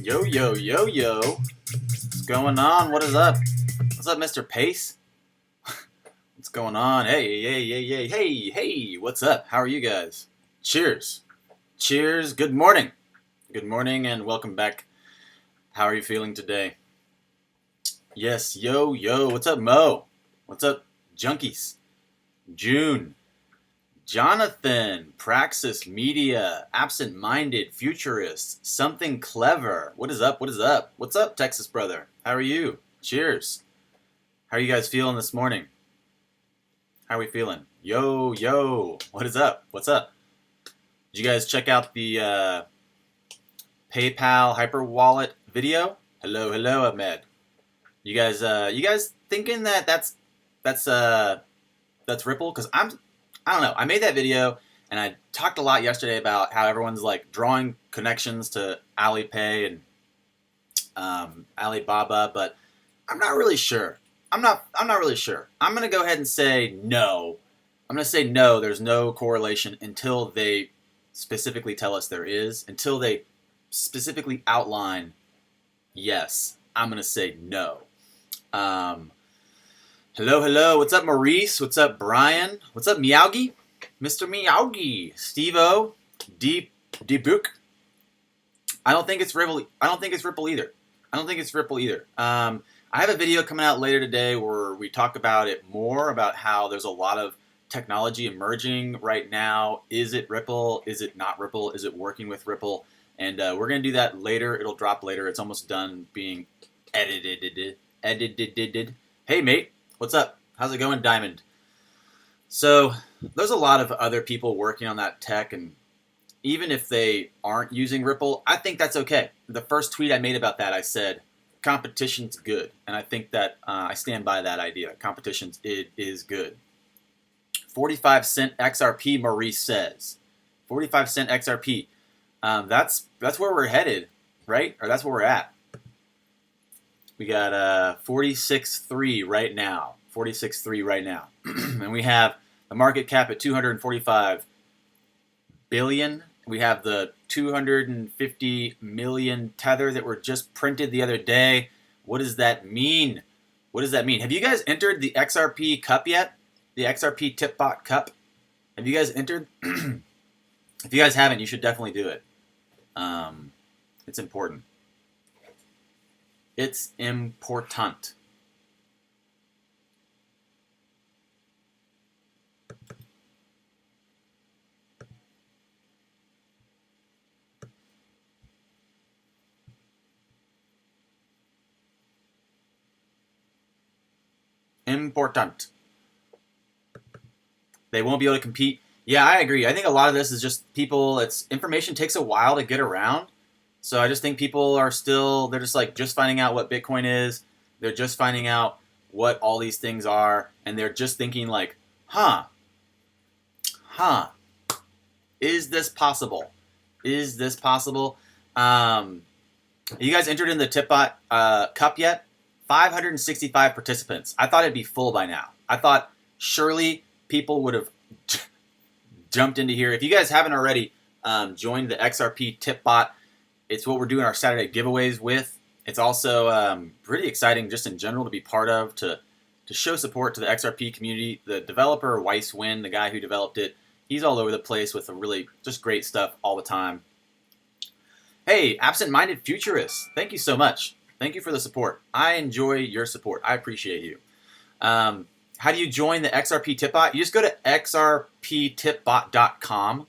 Yo, yo, yo, yo. What's going on? What is up? What's up, Mr. Pace? What's going on? Hey, hey, hey, hey, hey, hey. What's up? How are you guys? Cheers. Cheers. Good morning. Good morning and welcome back. How are you feeling today? Yes, yo, yo. What's up, Mo? What's up, junkies? June. Jonathan, Praxis Media, Absent Minded, Futurist, Something Clever. What is up? What is up? What's up, Texas brother? How are you? Cheers. How are you guys feeling this morning? How are we feeling? Yo, yo. What is up? What's up? Did you guys check out the PayPal Hyper Wallet video? Hello, hello, Ahmed. You guys thinking that that's Ripple? Because I don't know. I made that video and I talked a lot yesterday about how everyone's like drawing connections to Alipay and Alibaba, but I'm not really sure. I'm not really sure. I'm gonna go ahead and say no. I'm gonna say no. There's no correlation until they specifically tell us there is. Until they specifically outline yes. I'm gonna say no. Hello, hello. What's up, Maurice? What's up, Brian? What's up, Miyagi? Mr. Miyagi. Steve-O. Deep Book. I don't think it's Ripple either. I don't think it's Ripple either. I have a video coming out later today where we talk about it more, about how there's a lot of technology emerging right now. Is it Ripple? Is it not Ripple? Is it working with Ripple? And we're going to do that later. It'll drop later. It's almost done being edited. Hey, mate. What's up? How's it going, Diamond? So there's a lot of other people working on that tech, and even if they aren't using Ripple, I think that's okay. The first tweet I made about that, I said, competition's good. And I think that I stand by that idea. It is good. 45 cent XRP, Maurice says. 45 cent XRP. That's where we're headed, right? Or that's where we're at. We got 46.3 right now. 46.3 right now. And we have the market cap at 245 billion. We have the 250 million tether that were just printed the other day. What does that mean? What does that mean? Have you guys entered the XRP Cup yet? The XRP Tipbot Cup? Have you guys entered? If you guys haven't, you should definitely do it. It's important. It's important. Important. They won't be able to compete. Yeah, I agree. I think a lot of this is just people, information takes a while to get around. So I just think people are they're just finding out what Bitcoin is. They're just finding out what all these things are. And they're just thinking like, is this possible? Is this possible? You guys entered in the Tipbot Cup yet? 565 participants. I thought it'd be full by now. I thought surely people would have jumped into here. If you guys haven't already joined the XRP Tipbot, it's what we're doing our Saturday giveaways with. It's also pretty exciting just in general to be part of, to show support to the XRP community. The developer, Weiss Wynn, the guy who developed it, he's all over the place with really just great stuff all the time. Hey, Absent-Minded Futurist, thank you so much. Thank you for the support. I enjoy your support. I appreciate you. How do you join the XRP Tipbot? You just go to xrptipbot.com.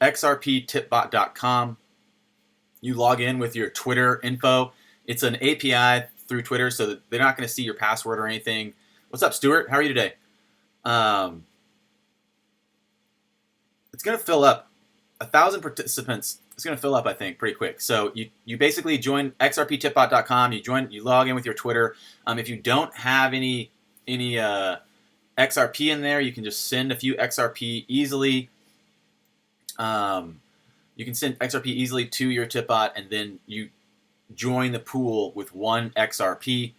xrptipbot.com. You log in with your Twitter info. It's an API through Twitter, so that they're not going to see your password or anything. What's up, Stuart? How are you today? It's going to fill up. 1,000 participants. It's going to fill up, I think, pretty quick. So you basically join xrptipbot.com. You log in with your Twitter. If you don't have any XRP in there, you can just send a few XRP easily. You can send XRP easily to your Tipbot, and then you join the pool with 1 XRP.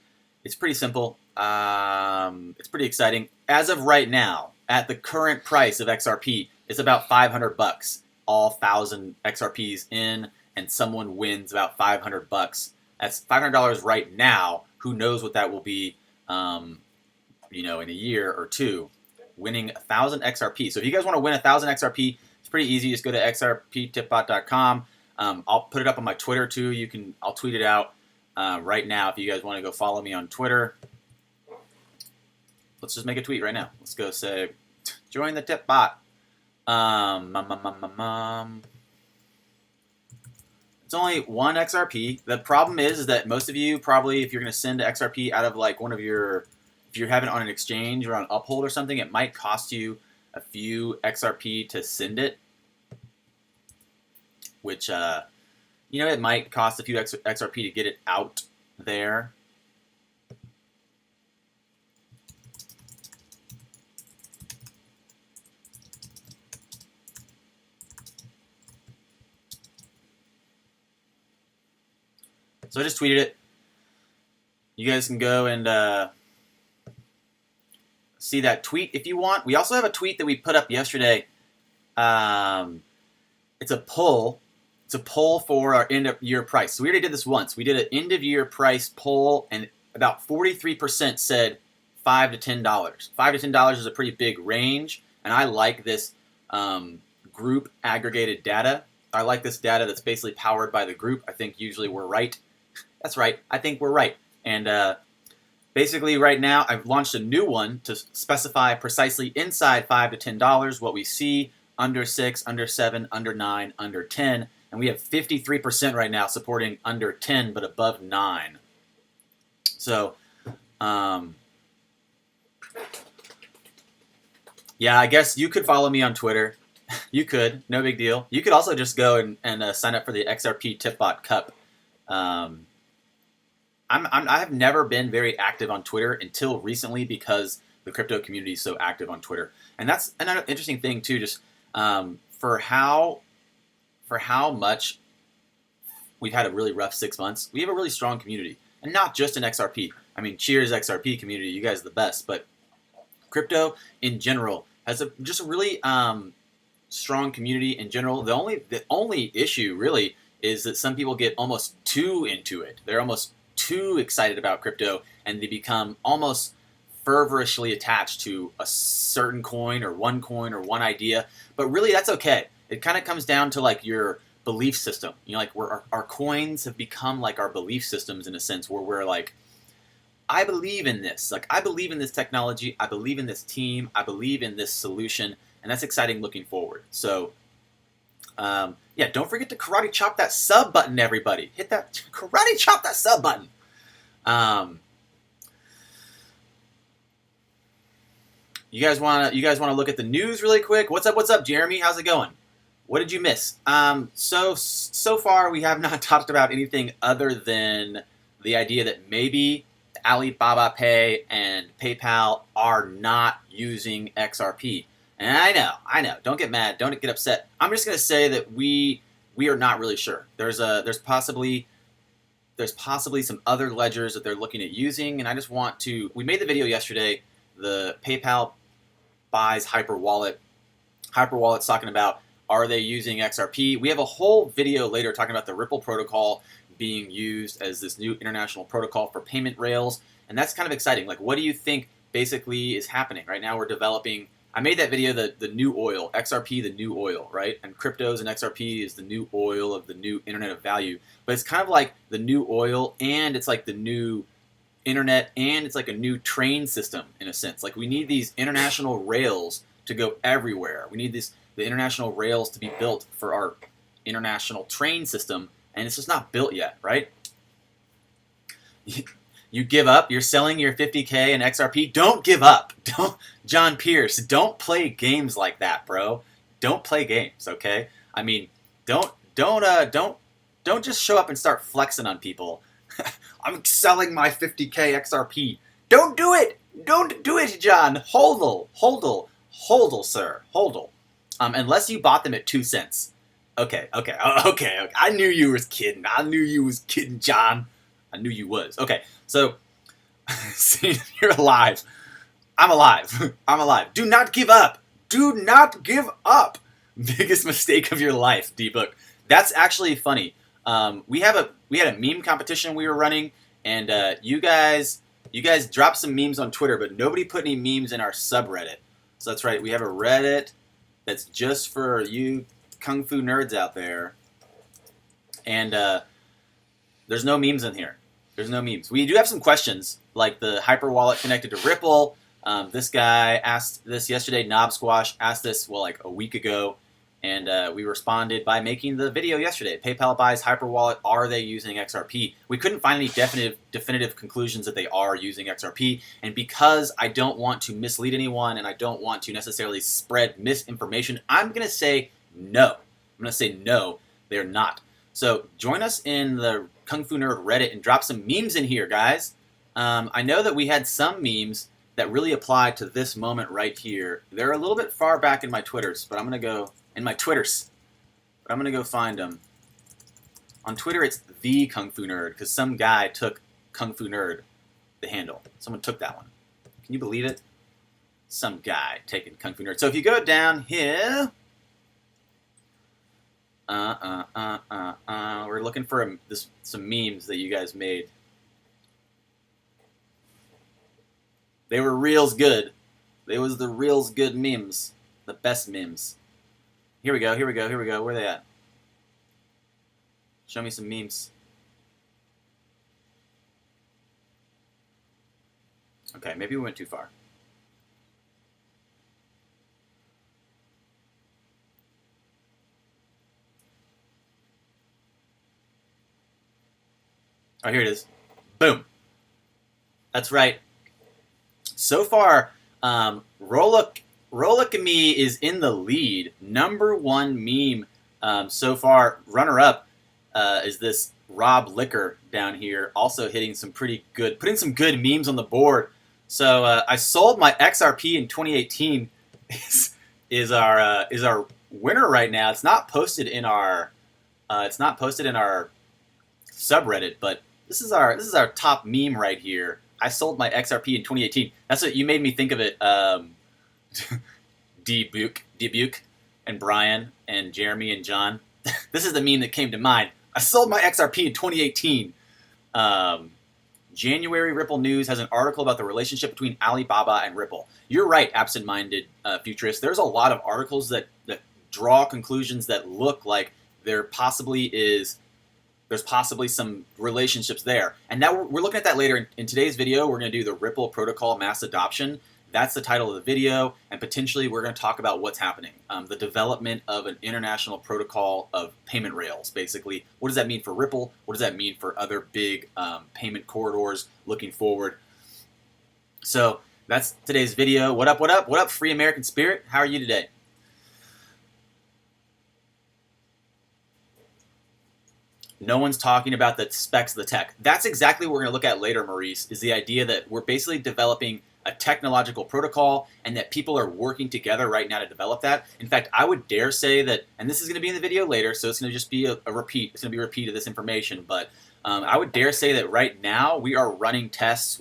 It's pretty simple. It's pretty exciting. As of right now, at the current price of XRP, it's about $500. All 1,000 XRPs in, and someone wins about $500. That's $500 right now. Who knows what that will be, in a year or two, winning 1,000 XRP. So if you guys want to win 1,000 XRP, it's pretty easy. Just go to xrptipbot.com. I'll put it up on my Twitter too. I'll tweet it out right now if you guys want to go follow me on Twitter. Let's just make a tweet right now. Let's go say, join the tip bot. It's only 1 XRP. The problem is that most of you probably, if you're going to send XRP out of like one of your, if you're having it on an exchange or on Uphold or something, it might cost you a few XRP to send it, which, it might cost a few XRP to get it out there. So I just tweeted it. You guys can go and see that tweet if you want. We also have a tweet that we put up yesterday. It's a poll. It's a poll for our end-of-year price. So we already did this once. We did an end-of-year price poll, and about 43% said $5 to $10. $5 to $10 is a pretty big range, and I like this group aggregated data. I like this data that's basically powered by the group. I think usually we're right. That's right. I think we're right. And basically right now I've launched a new one to specify precisely inside $5 to $10 what we see, under 6, under 7, under 9, under 10. And we have 53% right now supporting under 10 but above 9. So, yeah, I guess you could follow me on Twitter. You could. No big deal. You could also just go and sign up for the XRP Tipbot Cup. I have never been very active on Twitter until recently because the crypto community is so active on Twitter, and that's another interesting thing too. Just for how much we've had a really rough 6 months, we have a really strong community, and not just in XRP. I mean, cheers XRP community, you guys are the best, but crypto in general has just a really strong community in general. The only issue really is that some people get almost too into it. They're almost too excited about crypto, and they become almost fervorously attached to a certain coin or one idea. But really, that's okay. It kind of comes down to like your belief system. Like our coins have become like our belief systems in a sense, where we're like, I believe in this. Like, I believe in this technology. I believe in this team. I believe in this solution, and that's exciting looking forward. So, yeah, don't forget to karate chop that sub button, everybody. Hit that karate chop that sub button. You guys want to look at the news really quick? What's up, Jeremy? How's it going? What did you miss? So far we have not talked about anything other than the idea that maybe Alibaba Pay and PayPal are not using XRP. And I know. Don't get mad. Don't get upset. I'm just going to say that we are not really sure. There's possibly some other ledgers that they're looking at using, and I just want to. We made the video yesterday. The PayPal buys Hyperwallet. Hyperwallet's talking about, are they using XRP? We have a whole video later talking about the Ripple protocol being used as this new international protocol for payment rails, and that's kind of exciting. Like, what do you think basically is happening right now? We're developing. I made that video, the new oil, XRP, the new oil, right? And cryptos and XRP is the new oil of the new internet of value. But it's kind of like the new oil, and it's like the new internet, and it's like a new train system in a sense. Like, we need these international rails to go everywhere. We need the international rails to be built for our international train system, and it's just not built yet, right? You give up. You're selling your 50K in XRP. Don't give up. John Pierce, don't play games like that, bro. Don't play games, okay? I mean, don't just show up and start flexing on people. I'm selling my 50K XRP. Don't do it. Don't do it, John. Hodl, sir. Hodl. Unless you bought them at 2 cents. Okay. I knew you was kidding. John. I knew you was. Okay, so, see, you're alive. I'm alive. Do not give up. Biggest mistake of your life, D-Book. That's actually funny. We had a meme competition we were running, and you guys dropped some memes on Twitter, but nobody put any memes in our subreddit. So that's right, we have a Reddit that's just for you Kung Fu nerds out there, and there's no memes in here. There's no memes. We do have some questions, like the hyper wallet connected to Ripple. This guy asked this yesterday. Knob Squash asked this, well, like a week ago, and we responded by making the video yesterday. PayPal buys hyper wallet. Are they using XRP? We couldn't find any definitive conclusions that they are using XRP, and because I don't want to mislead anyone and I don't want to necessarily spread misinformation, I'm going to say no. I'm going to say no, they're not. So join us in the Kung Fu Nerd Reddit and drop some memes in here, guys. I know that we had some memes that really apply to this moment right here. They're a little bit far back in my Twitters, but I'm going to go in my Twitters. But I'm going to go find them. On Twitter, it's the Kung Fu Nerd, because some guy took Kung Fu Nerd, the handle. Someone took that one. Can you believe it? Some guy taking Kung Fu Nerd. So if you go down here... we're looking for some memes that you guys made. They were reals good. They was the reals good memes. The best memes. Here we go, here we go, here we go. Where are they at? Show me some memes. Okay, maybe we went too far. Oh, here it is. Boom. That's right. So far, Rolakami is in the lead. Number one meme so far. Runner-up is this Rob Liquor down here, also hitting some pretty good, putting some good memes on the board. So I sold my XRP in 2018. is our winner right now. It's not posted in our subreddit, but this is our top meme right here. I sold my XRP in 2018. That's what you made me think of it. Dubuque, and Brian and Jeremy and John. This is the meme that came to mind. I sold my XRP in 2018. January Ripple News has an article about the relationship between Alibaba and Ripple. You're right, absent-minded futurist. There's a lot of articles that draw conclusions that look like there's possibly some relationships there. And now we're looking at that later. In today's video, we're going to do the Ripple protocol mass adoption. That's the title of the video, and potentially we're going to talk about what's happening. The development of an international protocol of payment rails, basically. What does that mean for Ripple? What does that mean for other big payment corridors looking forward? So that's today's video. What up, what up? What up, Free American Spirit? How are you today? No one's talking about the specs of the tech. That's exactly what we're going to look at later, Maurice, is the idea that we're basically developing a technological protocol and that people are working together right now to develop that. In fact, I would dare say that, and this is going to be in the video later, so it's going to just be a repeat. It's going to be a repeat of this information, but I would dare say that right now we are running tests.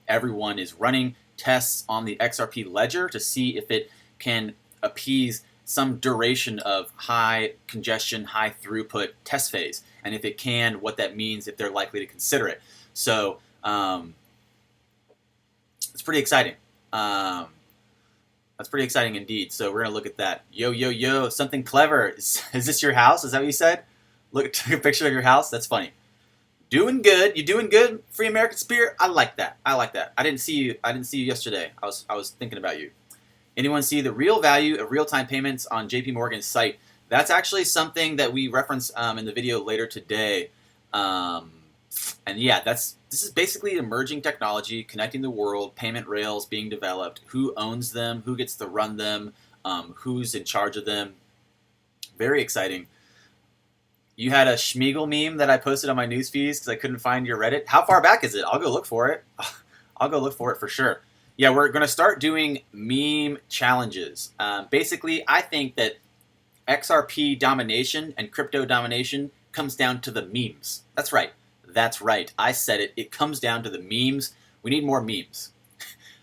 Everyone is running tests on the XRP ledger to see if it can appease some duration of high congestion, high throughput test phase. And if it can, what that means, if they're likely to consider it. So it's pretty exciting. That's pretty exciting indeed. So we're going to look at that. Yo, something clever. Is this your house? Is that what you said? Look, took a picture of your house? That's funny. Doing good. You doing good, Free American Spirit? I like that. I like that. I didn't see you yesterday. I was thinking about you. Anyone see the real value of real-time payments on JP Morgan's site? That's actually something that we reference in the video later today. And yeah, this is basically emerging technology, connecting the world, payment rails being developed, who owns them, who gets to run them, who's in charge of them. Very exciting. You had a Schmiegel meme that I posted on my news feeds because I couldn't find your Reddit. How far back is it? I'll go look for it. I'll go look for it for sure. Yeah, we're going to start doing meme challenges. Basically, I think that XRP domination and crypto domination comes down to the memes. That's right. That's right. I said it. It comes down to the memes. We need more memes.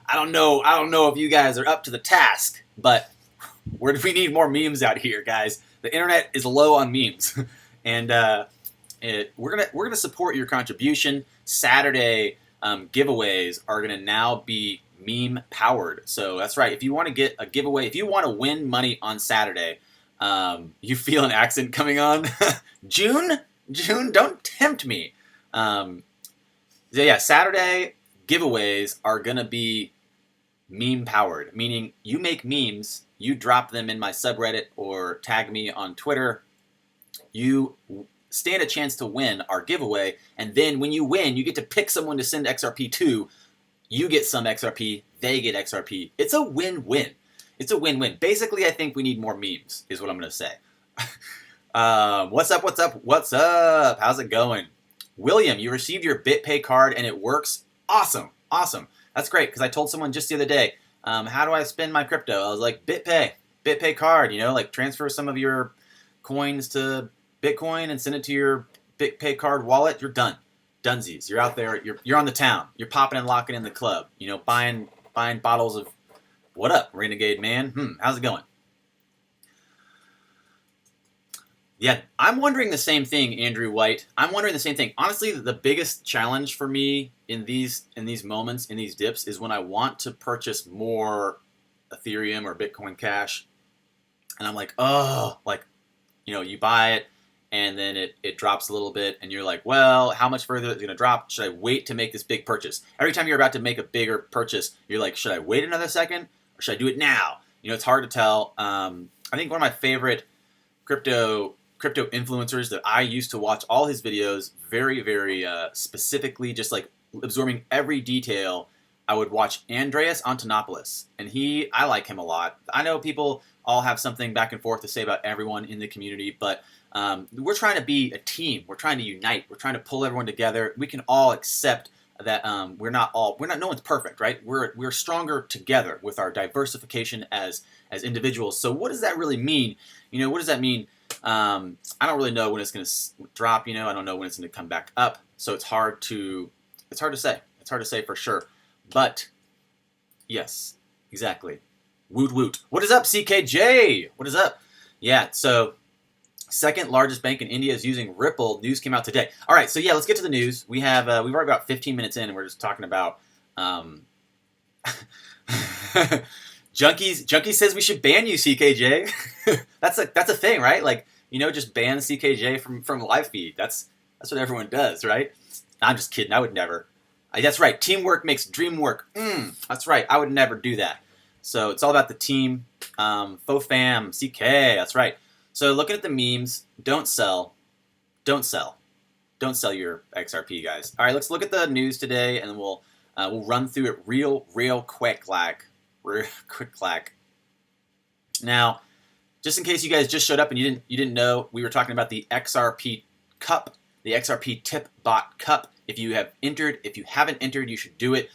I don't know if you guys are up to the task, but we need more memes out here, guys. The internet is low on memes. And we're gonna support your contribution. Saturday giveaways are gonna now be meme powered. So that's right. If you want to get a giveaway, if you want to win money on Saturday, you feel an accent coming on. June, don't tempt me. So yeah, Saturday giveaways are gonna be meme powered, meaning you make memes, you drop them in my subreddit or tag me on Twitter. You stand a chance to win our giveaway, and then when you win, you get to pick someone to send XRP to. You get some XRP, they get XRP. It's a win-win. It's a win-win. Basically, I think we need more memes, is what I'm going to say. What's up, what's up, what's up? How's it going? William, you received your BitPay card, and it works. Awesome, awesome. That's great, because I told someone just the other day, how do I spend my crypto? I was like, BitPay card, like transfer some of your coins to Bitcoin and send it to your BitPay card wallet. You're done. Dunsies. You're out there. You're on the town. You're popping and locking in the club. Buying bottles of what up, Renegade Man? How's it going? Yeah, I'm wondering the same thing, Andrew White. I'm wondering the same thing. Honestly, the biggest challenge for me in these moments, in these dips, is when I want to purchase more Ethereum or Bitcoin Cash, and I'm like, you buy it, and then it drops a little bit, and you're like, well, how much further is it going to drop? Should I wait to make this big purchase? Every time you're about to make a bigger purchase, you're like, should I wait another second, or should I do it now? It's hard to tell. I think one of my favorite crypto influencers that I used to watch all his videos very, very specifically, just like absorbing every detail. I would watch Andreas Antonopoulos, and I like him a lot. I know people all have something back and forth to say about everyone in the community, but we're trying to be a team. We're trying to unite. We're trying to pull everyone together. We can all accept that no one's perfect, right? We're stronger together with our diversification as individuals. So what does that really mean? What does that mean? I don't really know when it's going to drop. I don't know when it's going to come back up. So it's hard to say. It's hard to say for sure. But yes, exactly. Woot woot. What is up, CKJ? What is up? Yeah. So second largest bank in India is using Ripple. News came out today. All right. So yeah, let's get to the news. We've already about 15 minutes in, and we're just talking about. Junkie says we should ban you, CKJ. That's a thing, right? Like, just ban CKJ from live feed. That's what everyone does, right? I'm just kidding. I would never. That's right. Teamwork makes dream work. That's right. I would never do that. So it's all about the team. Faux fam, CK. That's right. So looking at the memes, don't sell your XRP, guys. All right, let's look at the news today, and we'll run through it real quick, Now, just in case you guys just showed up and you didn't know, we were talking about the XRP Cup, the XRP Tip Bot Cup. If you have entered, if you haven't entered, you should do it.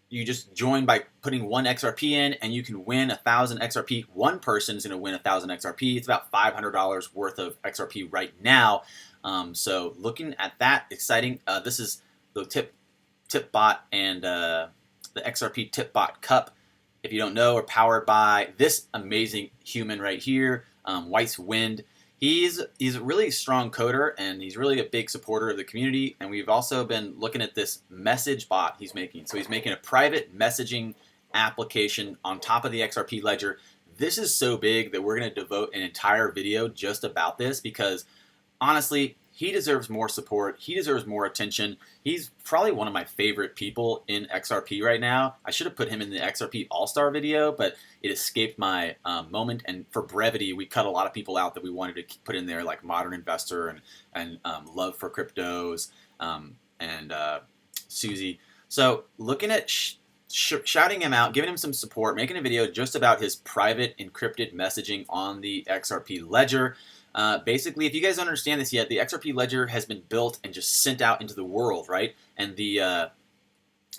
You just join by putting 1 XRP in, and you can win 1,000 XRP. One person is going to win 1,000 XRP. It's about $500 worth of XRP right now. So looking at that, exciting. This is the Tip Bot and the XRP Tip Bot Cup. If you don't know, are powered by this amazing human right here, Weiss Wind. He's a really strong coder, and he's really a big supporter of the community. And we've also been looking at this message bot he's making. So he's making a private messaging application on top of the XRP ledger. This is so big that we're going to devote an entire video just about this, because honestly, he deserves more support. He deserves more attention. He's probably one of my favorite people in XRP right now. I should have put him in the XRP All-Star video, but it escaped my moment. And for brevity, we cut a lot of people out that we wanted to put in there, like Modern Investor and Love for Cryptos and Susie. So looking at shouting him out, giving him some support, making a video just about his private encrypted messaging on the XRP ledger. Basically, if you guys don't understand this yet, the XRP ledger has been built and just sent out into the world, right? And the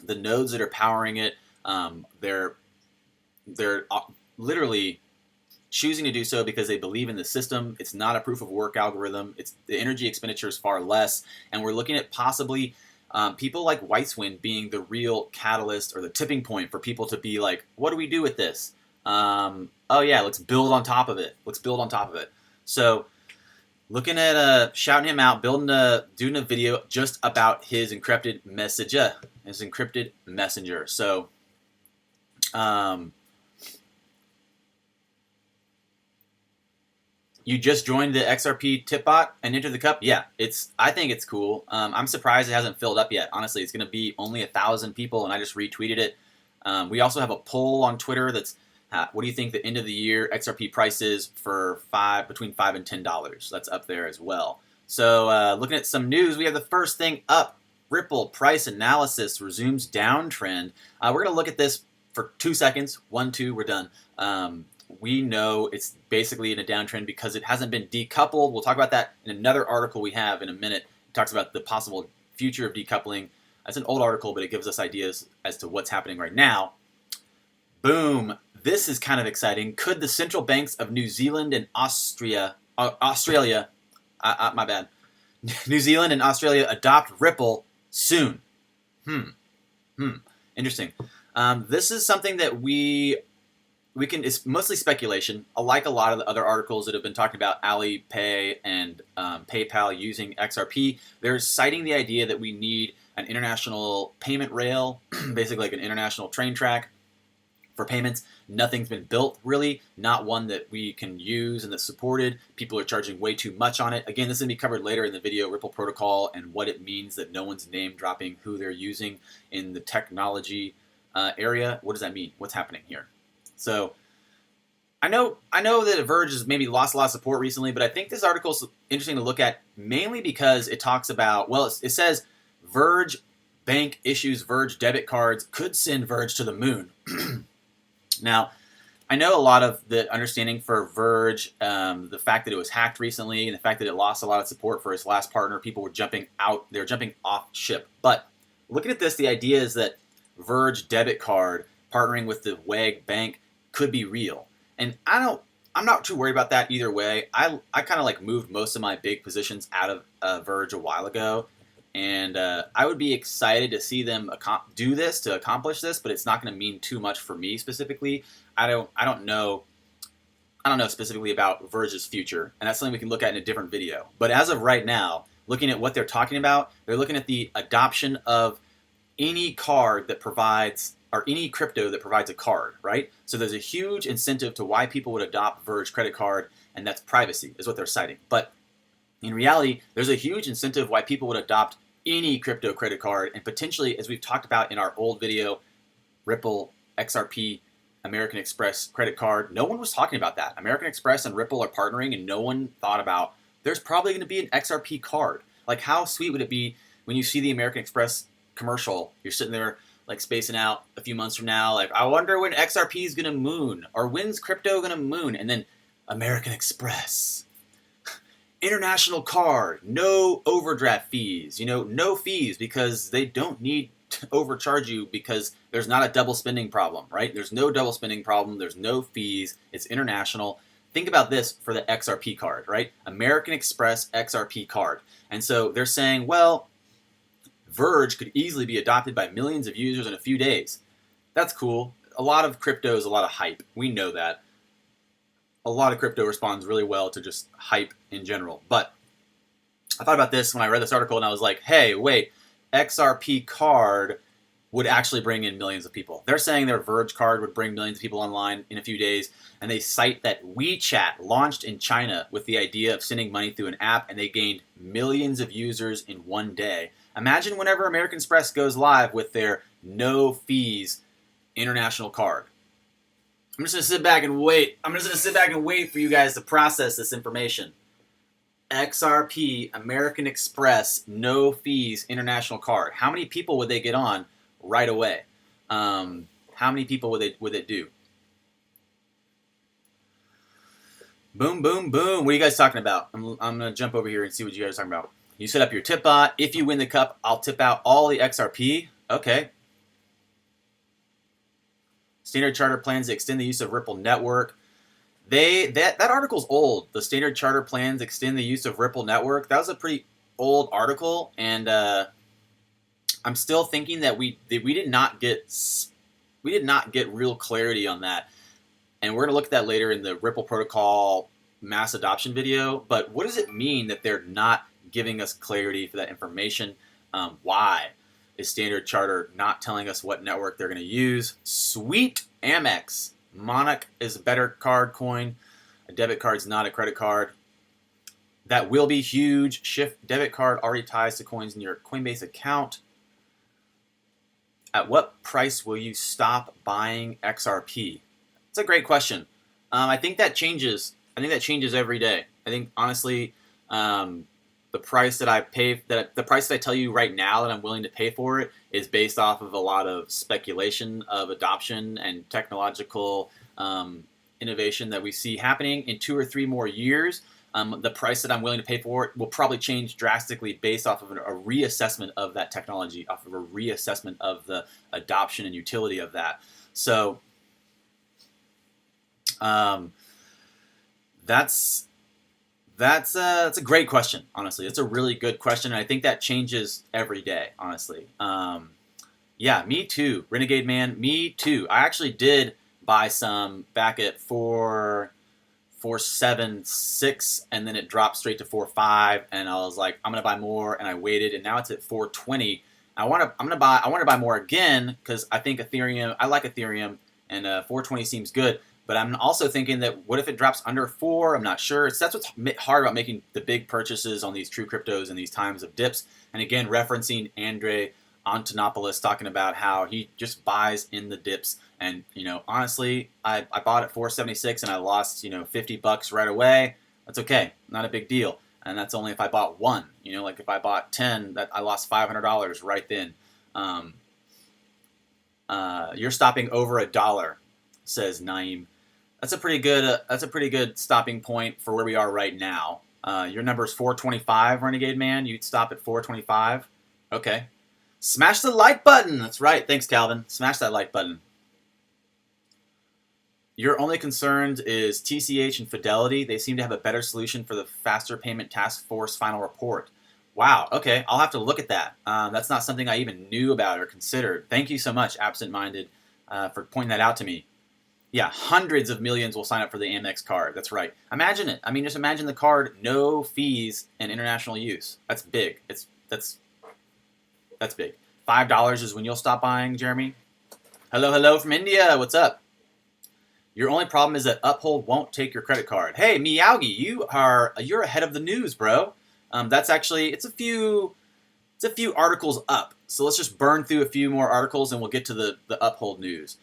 nodes that are powering it, they're literally choosing to do so because they believe in the system. It's not a proof of work algorithm. The energy expenditure is far less, and we're looking at possibly people like Weisswind being the real catalyst or the tipping point for people to be like, what do we do with this? Oh yeah, let's build on top of it. So Looking at shouting him out, doing a video just about his encrypted messenger. So, you just joined the XRP tip bot and entered the cup. Yeah, I think it's cool. I'm surprised it hasn't filled up yet. Honestly, it's going to be only 1,000 people, and I just retweeted it. We also have a poll on Twitter that's what do you think the end of the year XRP price is for between $5 and $10? That's up there as well. So looking at some news, we have the first thing up. Ripple price analysis resumes downtrend. We're going to look at this for 2 seconds. 1, 2, we're done. We know it's basically in a downtrend because it hasn't been decoupled. We'll talk about that in another article we have in a minute. It talks about the possible future of decoupling. That's an old article, but it gives us ideas as to what's happening right now. Boom. This is kind of exciting. Could the central banks of New Zealand and Australia, my bad, New Zealand and Australia adopt Ripple soon? Interesting. This is something that we can. It's mostly speculation. Like a lot of the other articles that have been talking about Alipay and PayPal using XRP, they're citing the idea that we need an international payment rail, basically like an international train track for payments. Nothing's been built, really. Not one that we can use and that's supported. People are charging way too much on it. Again, this is going to be covered later in the video, Ripple Protocol, and what it means that no one's name dropping who they're using in the technology area. What does that mean? What's happening here? So I know that Verge has maybe lost a lot of support recently, but I think this article is interesting to look at mainly because it talks about, well, it says Verge bank issues Verge debit cards, could send Verge to the moon. Now, I know a lot of the understanding for Verge, the fact that it was hacked recently and the fact that it lost a lot of support for its last partner, people were jumping out, they were jumping off ship. But looking at this, the idea is that Verge debit card partnering with the WAG bank could be real. And I'm not too worried about that either way. I kind of like moved most of my big positions out of Verge a while ago. And I would be excited to see them do this, to accomplish this, but it's not going to mean too much for me specifically. I don't know specifically about Verge's future, and that's something we can look at in a different video. But as of right now, looking at what they're talking about, they're looking at the adoption of any card that provides, or any crypto that provides a card, right? So there's a huge incentive to why people would adopt Verge credit card, and that's privacy, is what they're citing. But in reality, there's a huge incentive why people would adopt any crypto credit card, and potentially, as we've talked about in our old video, Ripple, XRP, American Express credit card. No one was talking about that. American Express and Ripple are partnering, and no one thought about there's probably going to be an XRP card. Like, how sweet would it be when you see the American Express commercial? You're sitting there like spacing out a few months from now, like, I wonder when XRP is going to moon, or when's crypto going to moon, and then American Express. International card, no overdraft fees, no fees because they don't need to overcharge you because there's not a double spending problem, right? There's no double spending problem. There's no fees. It's international. Think about this for the XRP card, right? American Express XRP card. And so they're saying, well, Verge could easily be adopted by millions of users in a few days. That's cool. A lot of crypto is a lot of hype. We know that. A lot of crypto responds really well to just hype in general. But I thought about this when I read this article, and I was like, hey, wait, XRP card would actually bring in millions of people. They're saying their Verge card would bring millions of people online in a few days, and they cite that WeChat launched in China with the idea of sending money through an app, and they gained millions of users in one day. Imagine whenever American Express goes live with their no fees international card. I'm just going to sit back and wait. I'm just going to sit back and wait for you guys to process this information. XRP, American Express, no fees, international card. How many people would they get on right away? How many people would it do? Boom, boom, boom. What are you guys talking about? I'm going to jump over here and see what you guys are talking about. You set up your tip bot. If you win the cup, I'll tip out all the XRP. Okay. Standard Charter plans to extend the use of Ripple Network. That article's old. The Standard Charter plans extend the use of Ripple Network. That was a pretty old article, and I'm still thinking that we did not get real clarity on that. And we're gonna look at that later in the Ripple Protocol mass adoption video, but what does it mean that they're not giving us clarity for that information? Why is Standard Charter not telling us what network they're going to use? Sweet Amex. Monarch is a better card coin. A debit card is not a credit card. That will be huge. Shift debit card already ties to coins in your Coinbase account. At what price will you stop buying XRP? It's a great question. I think that changes. I think that changes every day. I think honestly, the price that I pay, the price that I tell you right now that I'm willing to pay for it is based off of a lot of speculation of adoption and technological innovation that we see happening in 2 or 3 more years. The price that I'm willing to pay for it will probably change drastically based off of a reassessment of that technology, off of a reassessment of the adoption and utility of that. So that's a great question, honestly. It's a really good question, and I think that changes every day, honestly. Yeah, me too. Renegade Man, me too. I actually did buy some back at 4.76, and then it dropped straight to 4.5, and I was like, I'm gonna buy more, and I waited, and now it's at 4.20. I want to buy more again because I think Ethereum. I like Ethereum, and 4.20 seems good. But I'm also thinking that what if it drops under 4? I'm not sure. That's what's hard about making the big purchases on these true cryptos in these times of dips. And again, referencing Andre Antonopoulos talking about how he just buys in the dips. And, honestly, I bought at 4.76 and I lost, $50 right away. That's okay. Not a big deal. And that's only if I bought one. Like if I bought 10, that I lost $500 right then. You're stopping over $1, says Naeem. That's a pretty good stopping point for where we are right now. Your number is 425, Renegade Man. You'd stop at 425. Okay. Smash the like button. That's right. Thanks, Calvin. Smash that like button. Your only concerns is TCH and Fidelity. They seem to have a better solution for the Faster Payment Task Force final report. Wow. Okay. I'll have to look at that. That's not something I even knew about or considered. Thank you so much, Absent Minded, for pointing that out to me. Yeah, hundreds of millions will sign up for the Amex card. That's right. Imagine it. I mean, just imagine the card, no fees and international use. That's big. That's big. $5 is when you'll stop buying, Jeremy. Hello from India. What's up? Your only problem is that Uphold won't take your credit card. Hey, Miyagi, you're ahead of the news, bro. That's actually it's a few articles up. So let's just burn through a few more articles and we'll get to the Uphold news.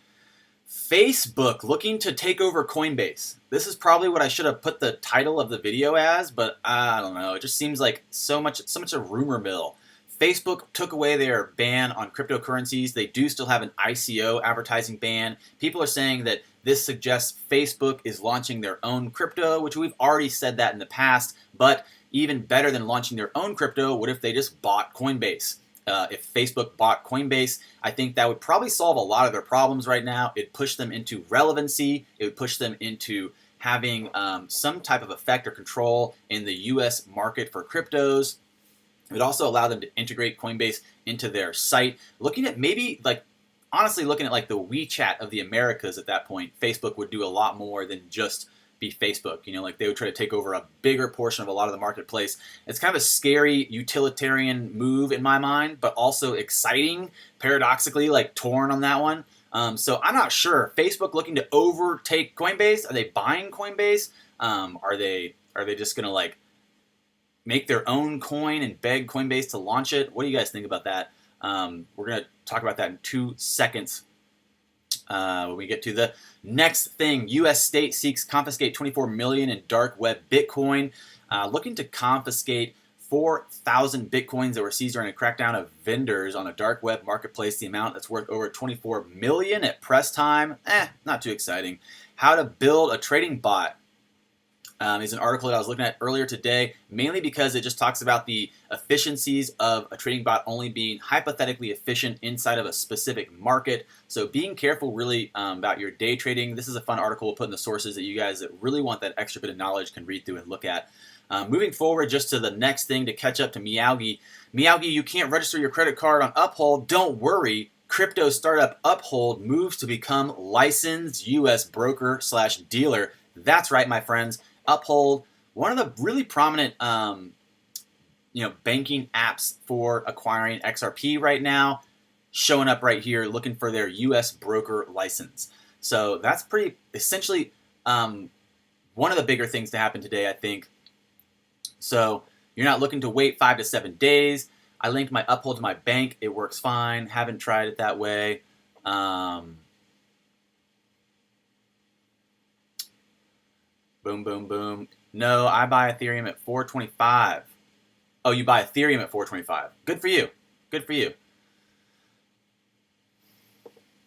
Facebook looking to take over Coinbase. This is probably what I should have put the title of the video as, but I don't know. It just seems like so much a rumor mill. Facebook took away their ban on cryptocurrencies. They do still have an ICO advertising ban. People are saying that this suggests Facebook is launching their own crypto, which we've already said that in the past. But even better than launching their own crypto, what if they just bought Coinbase? If Facebook bought Coinbase, I think that would probably solve a lot of their problems right now. It'd push them into relevancy. It would push them into having some type of effect or control in the U.S. market for cryptos. It would also allow them to integrate Coinbase into their site. Looking at maybe honestly looking at the WeChat of the Americas at that point, Facebook would do a lot more than just be Facebook. They would try to take over a bigger portion of a lot of the marketplace. It's kind of a scary utilitarian move in my mind, but also exciting, paradoxically, torn on that one. So I'm not sure. Facebook looking to overtake Coinbase? Are they buying Coinbase? Are they just going to make their own coin and beg Coinbase to launch it? What do you guys think about that? We're going to talk about that in 2 seconds. When we get to the next thing, U.S. state seeks confiscate 24 million in dark web Bitcoin, looking to confiscate 4,000 Bitcoins that were seized during a crackdown of vendors on a dark web marketplace. The amount that's worth over 24 million at press time. Not too exciting. How to build a trading bot. Is an article that I was looking at earlier today, mainly because it just talks about the efficiencies of a trading bot only being hypothetically efficient inside of a specific market. So being careful really about your day trading. This is a fun article we'll put in the sources that you guys that really want that extra bit of knowledge can read through and look at. Moving forward just to the next thing to catch up to Miyagi. Miyagi, you can't register your credit card on Uphold. Don't worry. Crypto startup Uphold moves to become licensed U.S. broker/dealer. That's right, my friends. Uphold, one of the really prominent banking apps for acquiring XRP right now, showing up right here looking for their US broker license. So that's pretty essentially one of the bigger things to happen today, I think. So you're not looking to wait 5 to 7 days. I linked my Uphold to my bank. It works fine. Haven't tried it that way. Boom, boom, boom. No, I buy Ethereum at 425. Oh, you buy Ethereum at 425. Good for you. Good for you.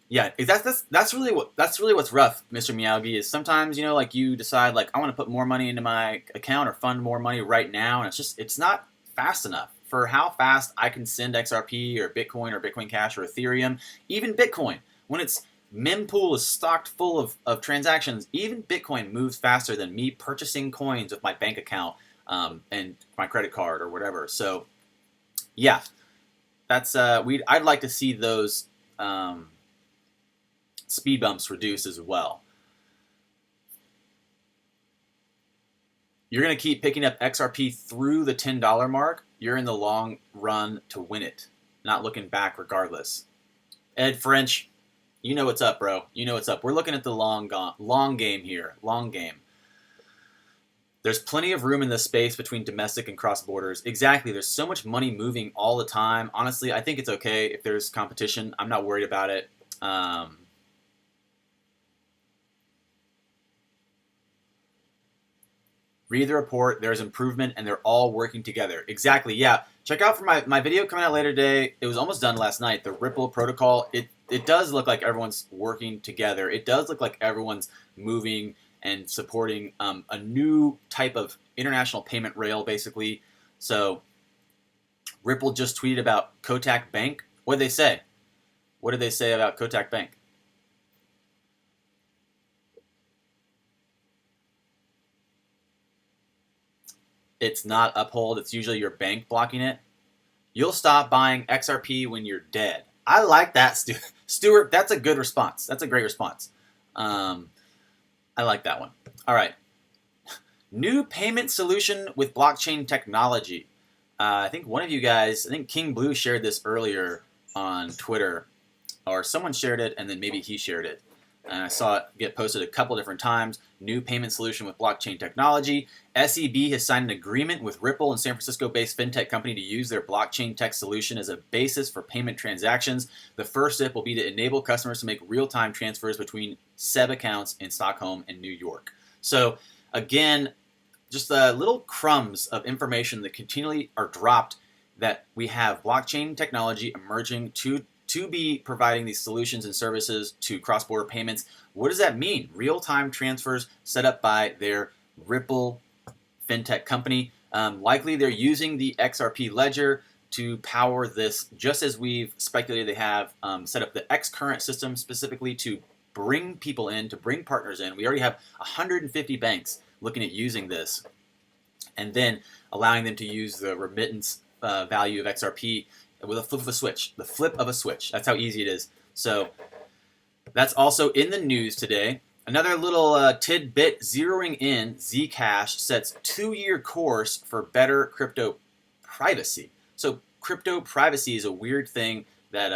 Yeah, that's really what's rough, Mr. Miyagi, is sometimes, like you decide like I want to put more money into my account or fund more money right now, and it's not fast enough for how fast I can send XRP or Bitcoin Cash or Ethereum, even Bitcoin. When its mempool is stocked full of transactions, even Bitcoin moves faster than me purchasing coins with my bank account and my credit card or whatever. So yeah, that's I'd like to see those speed bumps reduce as well. You're going to keep picking up XRP through the $10 mark. You're in the long run to win it. Not looking back regardless. Ed French, you know what's up, bro. You know what's up. We're looking at the long game here. Long game. There's plenty of room in the space between domestic and cross borders. Exactly. There's so much money moving all the time. Honestly, I think it's okay if there's competition. I'm not worried about it. Read the report. There's improvement, and they're all working together. Exactly. Yeah. Check out for my video coming out later today. It was almost done last night. The Ripple protocol. It does look like everyone's working together. It does look like everyone's moving and supporting a new type of international payment rail, basically. So Ripple just tweeted about Kotak Bank. What did they say? What did they say about Kotak Bank? It's not Uphold. It's usually your bank blocking it. You'll stop buying XRP when you're dead. I like that, Stuart. That's a good response. That's a great response. I like that one. All right. New payment solution with blockchain technology. I think one of you guys, I think King Blue shared this earlier on Twitter, or someone shared it, and then maybe he shared it. And I saw it get posted a couple different times. New payment solution with blockchain technology. SEB has signed an agreement with Ripple and San Francisco-based fintech company to use their blockchain tech solution as a basis for payment transactions. The first step will be to enable customers to make real-time transfers between SEB accounts in Stockholm and New York. So again, just little crumbs of information that continually are dropped, that we have blockchain technology emerging to be providing these solutions and services to cross-border payments. What does that mean? Real-time transfers set up by their Ripple fintech company. Likely they're using the XRP ledger to power this, just as we've speculated they have set up the X-Current system specifically to bring people in, to bring partners in. We already have 150 banks looking at using this, and then allowing them to use the remittance value of XRP with a flip of a switch. The flip of a switch. That's how easy it is. So that's also in the news today. Another little tidbit, zeroing in, Zcash sets 2-year course for better crypto privacy. So crypto privacy is a weird thing that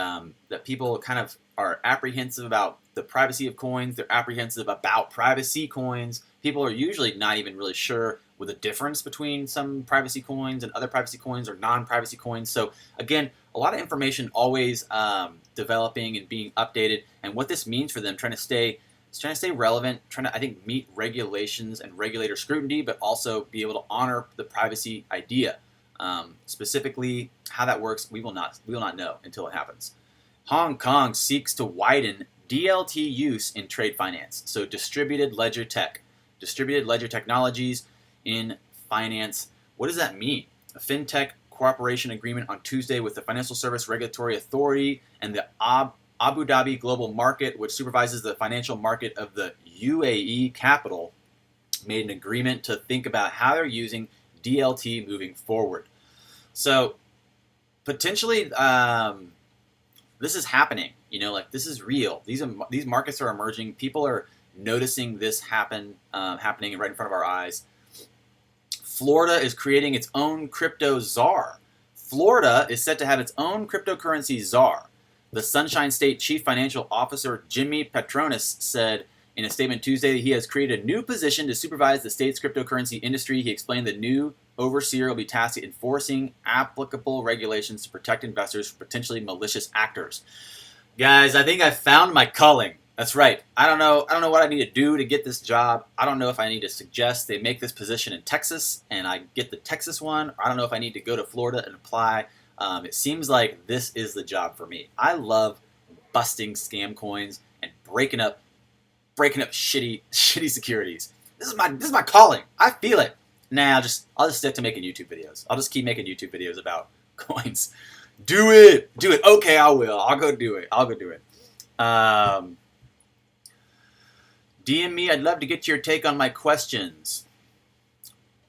that people kind of are apprehensive about the privacy of coins. They're apprehensive about privacy coins. People are usually not even really sure with the difference between some privacy coins and other privacy coins or non-privacy coins. So again, a lot of information always developing and being updated, and what this means for them, trying to stay relevant, trying to, I think, meet regulations and regulator scrutiny, but also be able to honor the privacy idea. Specifically, how that works, we will not know until it happens. Hong Kong seeks to widen DLT use in trade finance. So distributed ledger technologies in finance. What does that mean? A fintech cooperation agreement on Tuesday with the Financial Service Regulatory Authority and the Abu Dhabi Global Market, which supervises the financial market of the UAE capital, made an agreement to think about how they're using DLT moving forward. So potentially, this is happening. Like, this is real. These markets are emerging. People are noticing this happening right in front of our eyes. Florida is creating its own crypto czar. Florida is set to have its own cryptocurrency czar. The Sunshine State Chief Financial Officer Jimmy Patronis said in a statement Tuesday that he has created a new position to supervise the state's cryptocurrency industry. He explained the new overseer will be tasked with enforcing applicable regulations to protect investors from potentially malicious actors. Guys, I think I found my calling. That's right. I don't know what I need to do to get this job. I don't know if I need to suggest they make this position in Texas and I get the Texas one. I don't know if I need to go to Florida and apply. It seems like this is the job for me. I love busting scam coins and breaking up shitty securities. This is my calling. I feel it. Nah, I'll just stick to making YouTube videos. I'll just keep making YouTube videos about coins. Do it. Okay, I will. I'll go do it. DM me. I'd love to get your take on my questions.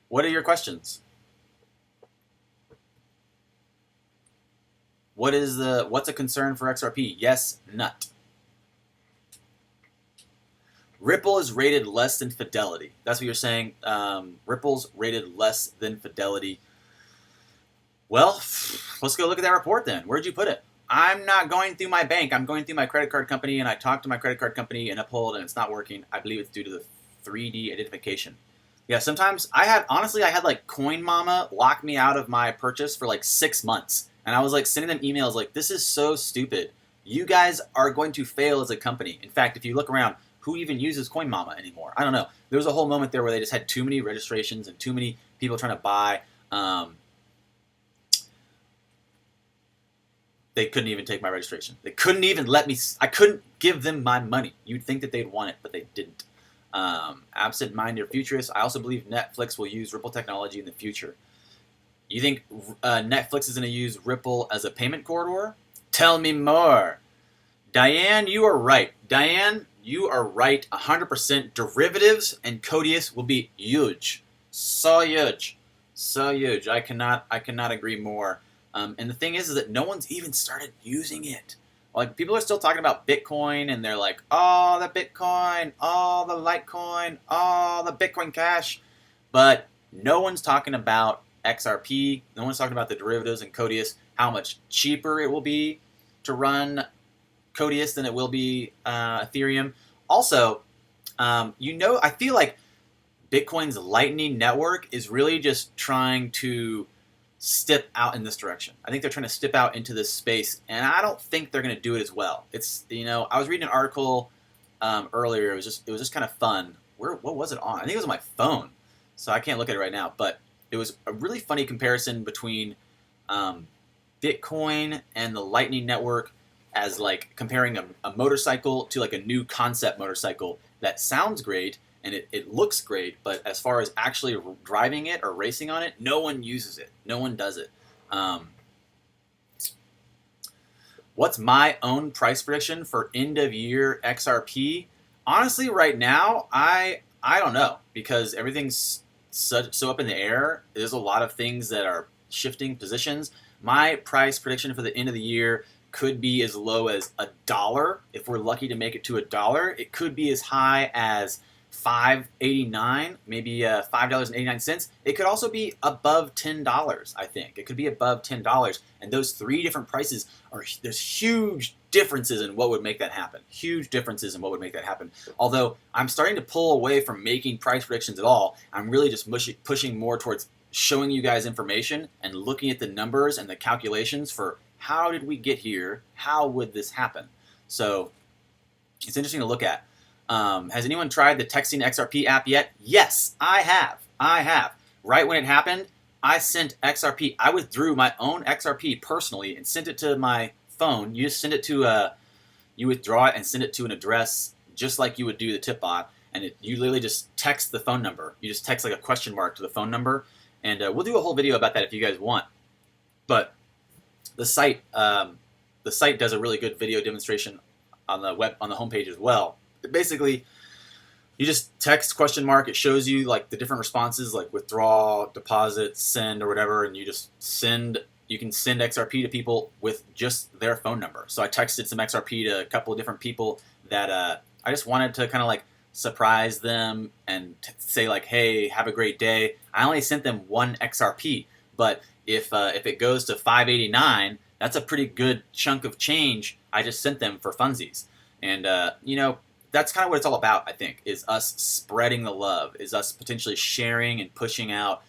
What are your questions? What's a concern for XRP? Yes, nut. Ripple is rated less than Fidelity. That's what you're saying. Ripple's rated less than Fidelity. Well, let's go look at that report then. Where'd you put it? I'm not going through my bank. I'm going through my credit card company, and I talked to my credit card company in Uphold, and it's not working. I believe it's due to the 3D identification. Yeah, sometimes I had like Coin Mama lock me out of my purchase for like 6 months. And I was like sending them emails like, this is so stupid. You guys are going to fail as a company. In fact, if you look around, who even uses Coin Mama anymore? I don't know. There was a whole moment there where they just had too many registrations and too many people trying to buy. They couldn't even take my registration. They couldn't even let me. I couldn't give them my money. You'd think that they'd want it, but they didn't. Absent-minded futurists. I also believe Netflix will use Ripple technology in the future. You think Netflix is going to use Ripple as a payment corridor? Tell me more. Diane, you are right. 100%. Derivatives and Codius will be huge. So huge. I cannot agree more. And the thing is that no one's even started using it. Like, people are still talking about Bitcoin, and they're like, oh, the Bitcoin, oh, the Litecoin, oh, the Bitcoin Cash. But no one's talking about XRP. No one's talking about the derivatives and Codius, how much cheaper it will be to run Codius than it will be Ethereum. Also, I feel like Bitcoin's Lightning Network is really just trying to step out in this direction. I think they're trying to step out into this space, and I don't think they're going to do it as well. It's, I was reading an article earlier. It was just kind of fun. What was it on? I think it was on my phone, so I can't look at it right now. But it was a really funny comparison between Bitcoin and the Lightning Network, as like comparing a motorcycle to like a new concept motorcycle that sounds great. And it looks great, but as far as actually driving it or racing on it, no one uses it. No one does it. What's my own price prediction for end of year XRP? Honestly, right now, I don't know, because everything's so up in the air. There's a lot of things that are shifting positions. My price prediction for the end of the year could be as low as $1 if we're lucky to make it to $1. It could be as high as $5.89, maybe $5.89. It could also be above $10, I think. It could be above $10. And those three different prices there's huge differences in what would make that happen. Although I'm starting to pull away from making price predictions at all. I'm really just pushing more towards showing you guys information and looking at the numbers and the calculations for how did we get here? How would this happen? So it's interesting to look at. Has anyone tried the Texting XRP app yet? Yes, I have. Right when it happened, I sent XRP. I withdrew my own XRP personally and sent it to my phone. You just send it to you withdraw it and send it to an address just like you would do the tip bot. And you literally just text the phone number. You just text like a question mark to the phone number. And we'll do a whole video about that if you guys want. But the site does a really good video demonstration on the homepage as well. Basically, you just text question mark. It shows you like the different responses, like withdraw, deposit, send, or whatever, and you just send. You can send XRP to people with just their phone number. So I texted some XRP to a couple of different people that I just wanted to kind of like surprise them and say like, hey, have a great day. I only sent them 1 XRP, but if it goes to 589, that's a pretty good chunk of change I just sent them for funsies. And that's kind of what it's all about, I think, is us spreading the love, is us potentially sharing and pushing out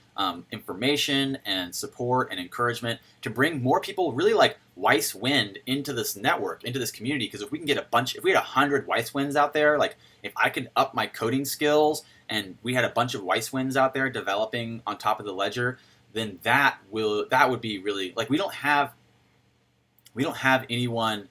information and support and encouragement to bring more people really like Weiss Wind into this network, into this community. Because if we can get if we had 100 Weiss Winds out there, like if I could up my coding skills and we had a bunch of Weiss Winds out there developing on top of the ledger, then that would be really like we don't have anyone,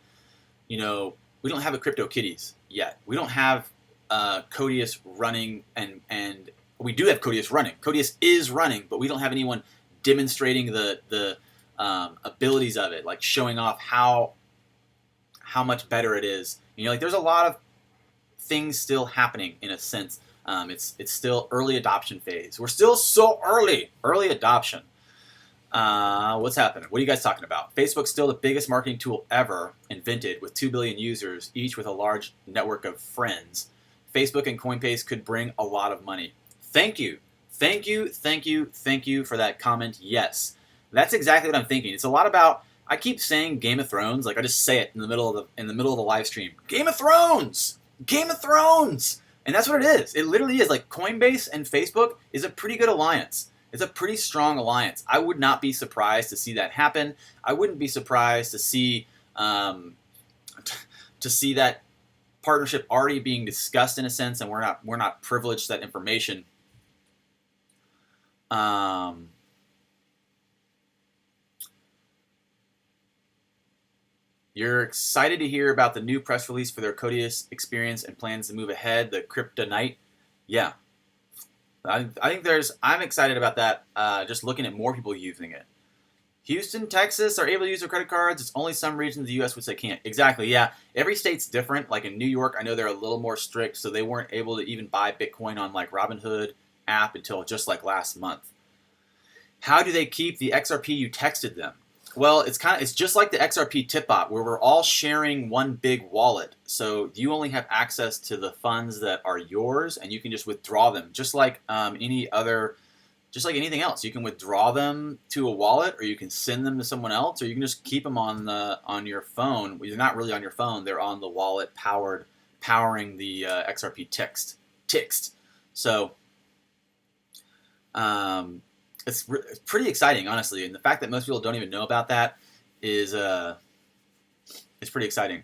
we don't have a CryptoKitties yet. We don't have Codius running, and we do have Codius running. Codius is running, but we don't have anyone demonstrating the abilities of it, like showing off how much better it is. Like there's a lot of things still happening in a sense. It's still early adoption phase. We're still so early adoption. What's happening? What are you guys talking about? Facebook's still the biggest marketing tool ever invented with 2 billion users, each with a large network of friends. Facebook and Coinbase could bring a lot of money. Thank you for that comment. Yes, that's exactly what I'm thinking. It's a lot about, I keep saying Game of Thrones, like I just say it in the middle of the live stream. Game of Thrones! And that's what it is. It literally is. Like Coinbase and Facebook is a pretty good alliance. It's a pretty strong alliance. I would not be surprised to see that happen. I wouldn't be surprised to see that partnership already being discussed in a sense, and we're not privileged to that information. You're excited to hear about the new press release for their Codius experience and plans to move ahead, the Kryptonite. Yeah. I think I'm excited about that, just looking at more people using it. Houston, Texas are able to use their credit cards. It's only some regions of the U.S. which they can't. Exactly, yeah. Every state's different. Like in New York, I know they're a little more strict, so they weren't able to even buy Bitcoin on like Robinhood app until just like last month. How do they keep the XRP you texted them? Well, it's just like the XRP tip bot where we're all sharing one big wallet. So you only have access to the funds that are yours, and you can just withdraw them, just like anything else. You can withdraw them to a wallet, or you can send them to someone else, or you can just keep them on your phone. Well, they're not really on your phone; they're on the wallet powering the XRP text. So. It's pretty exciting, honestly, and the fact that most people don't even know about that is pretty exciting.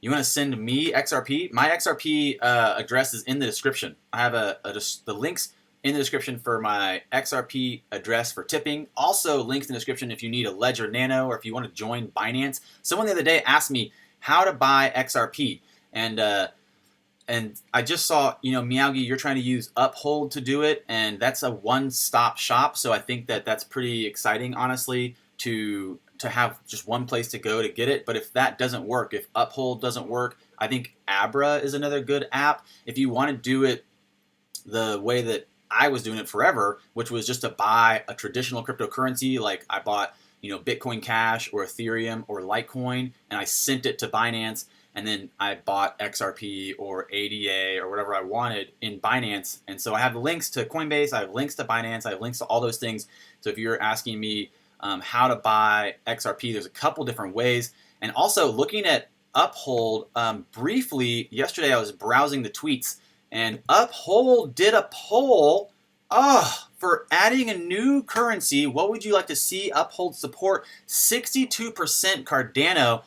You want to send me XRP? My XRP address is in the description. I have the links in the description for my XRP address for tipping. Also, links in the description if you need a Ledger Nano or if you want to join Binance. Someone the other day asked me how to buy XRP, and I just saw, Miyagi, you're trying to use Uphold to do it, and that's a one-stop shop. So I think that's pretty exciting, honestly, to have just one place to go to get it. But if that doesn't work, if Uphold doesn't work, I think Abra is another good app. If you want to do it the way that I was doing it forever, which was just to buy a traditional cryptocurrency, like I bought, Bitcoin Cash or Ethereum or Litecoin, and I sent it to Binance. And then I bought XRP or ADA or whatever I wanted in Binance. And so I have the links to Coinbase, I have links to Binance, I have links to all those things. So if you're asking me how to buy XRP, there's a couple different ways. And also looking at Uphold, briefly, yesterday I was browsing the tweets, and Uphold did a poll for adding a new currency. What would you like to see Uphold support? 62% Cardano.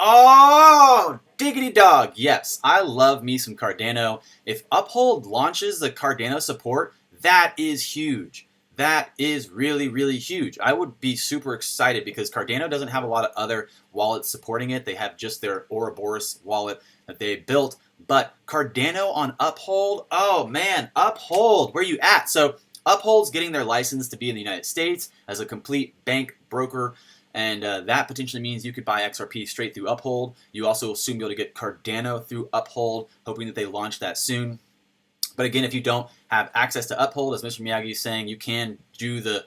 Oh, diggity dog. Yes, I love me some Cardano. If Uphold launches the Cardano support, that is huge. That is really, really huge. I would be super excited because Cardano doesn't have a lot of other wallets supporting it. They have just their Ouroboros wallet that they built. But Cardano on Uphold, oh man, Uphold, where you at? So Uphold's getting their license to be in the United States as a complete bank broker. And that potentially means you could buy XRP straight through Uphold. You also will soon be able to get Cardano through Uphold, hoping that they launch that soon. But again, if you don't have access to Uphold, as Mr. Miyagi is saying, you can do the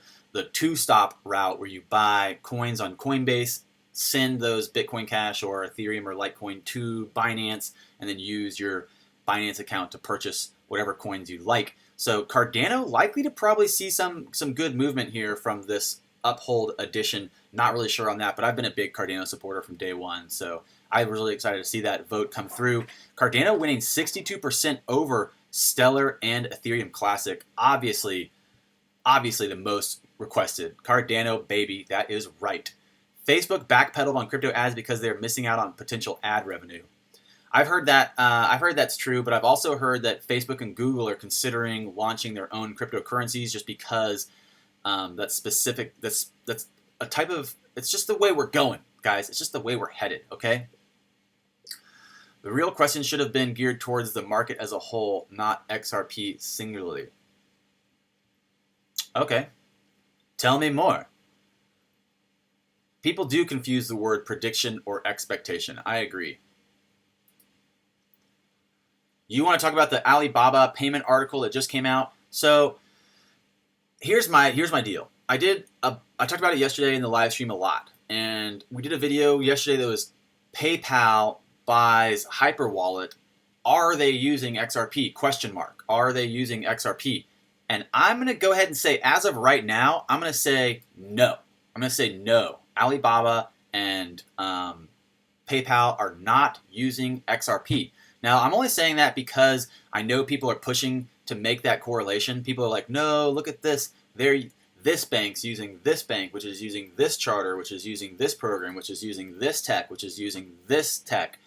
two-stop route where you buy coins on Coinbase, send those Bitcoin Cash or Ethereum or Litecoin to Binance, and then use your Binance account to purchase whatever coins you like. So Cardano likely to probably see some good movement here from this Uphold edition. Not really sure on that, but I've been a big Cardano supporter from day one, so I was really excited to see that vote come through. Cardano winning 62% over Stellar and Ethereum Classic. Obviously the most requested. Cardano, baby, that is right. Facebook backpedaled on crypto ads because they're missing out on potential ad revenue. I've heard that. I've heard that's true, but I've also heard that Facebook and Google are considering launching their own cryptocurrencies just because that's specific. That's a type of. It's just the way we're going, guys. It's just the way we're headed. Okay. The real question should have been geared towards the market as a whole, not XRP singularly. Okay. Tell me more. People do confuse the word prediction or expectation. I agree. You want to talk about the Alibaba payment article that just came out? So here's my deal. I talked about it yesterday in the live stream a lot, and we did a video yesterday that was PayPal buys Hyperwallet. Are they using XRP? Question mark. Are they using XRP? And I'm going to go ahead and say, as of right now, I'm going to say no. I'm going to say no. Alibaba and PayPal are not using XRP. Now, I'm only saying that because I know people are pushing to make that correlation. People are like, no, look at this. This bank's using this bank, which is using this charter, which is using this program, which is using this tech, which is using this tech.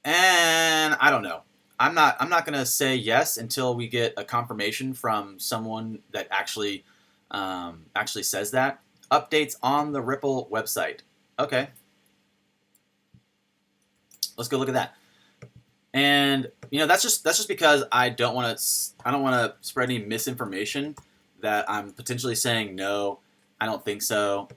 And I don't know. I'm not going to say yes until we get a confirmation from someone that actually says that. Updates on the Ripple website. Okay. Let's go look at that. And that's just because I don't want to spread any misinformation that I'm potentially saying no, I don't think so.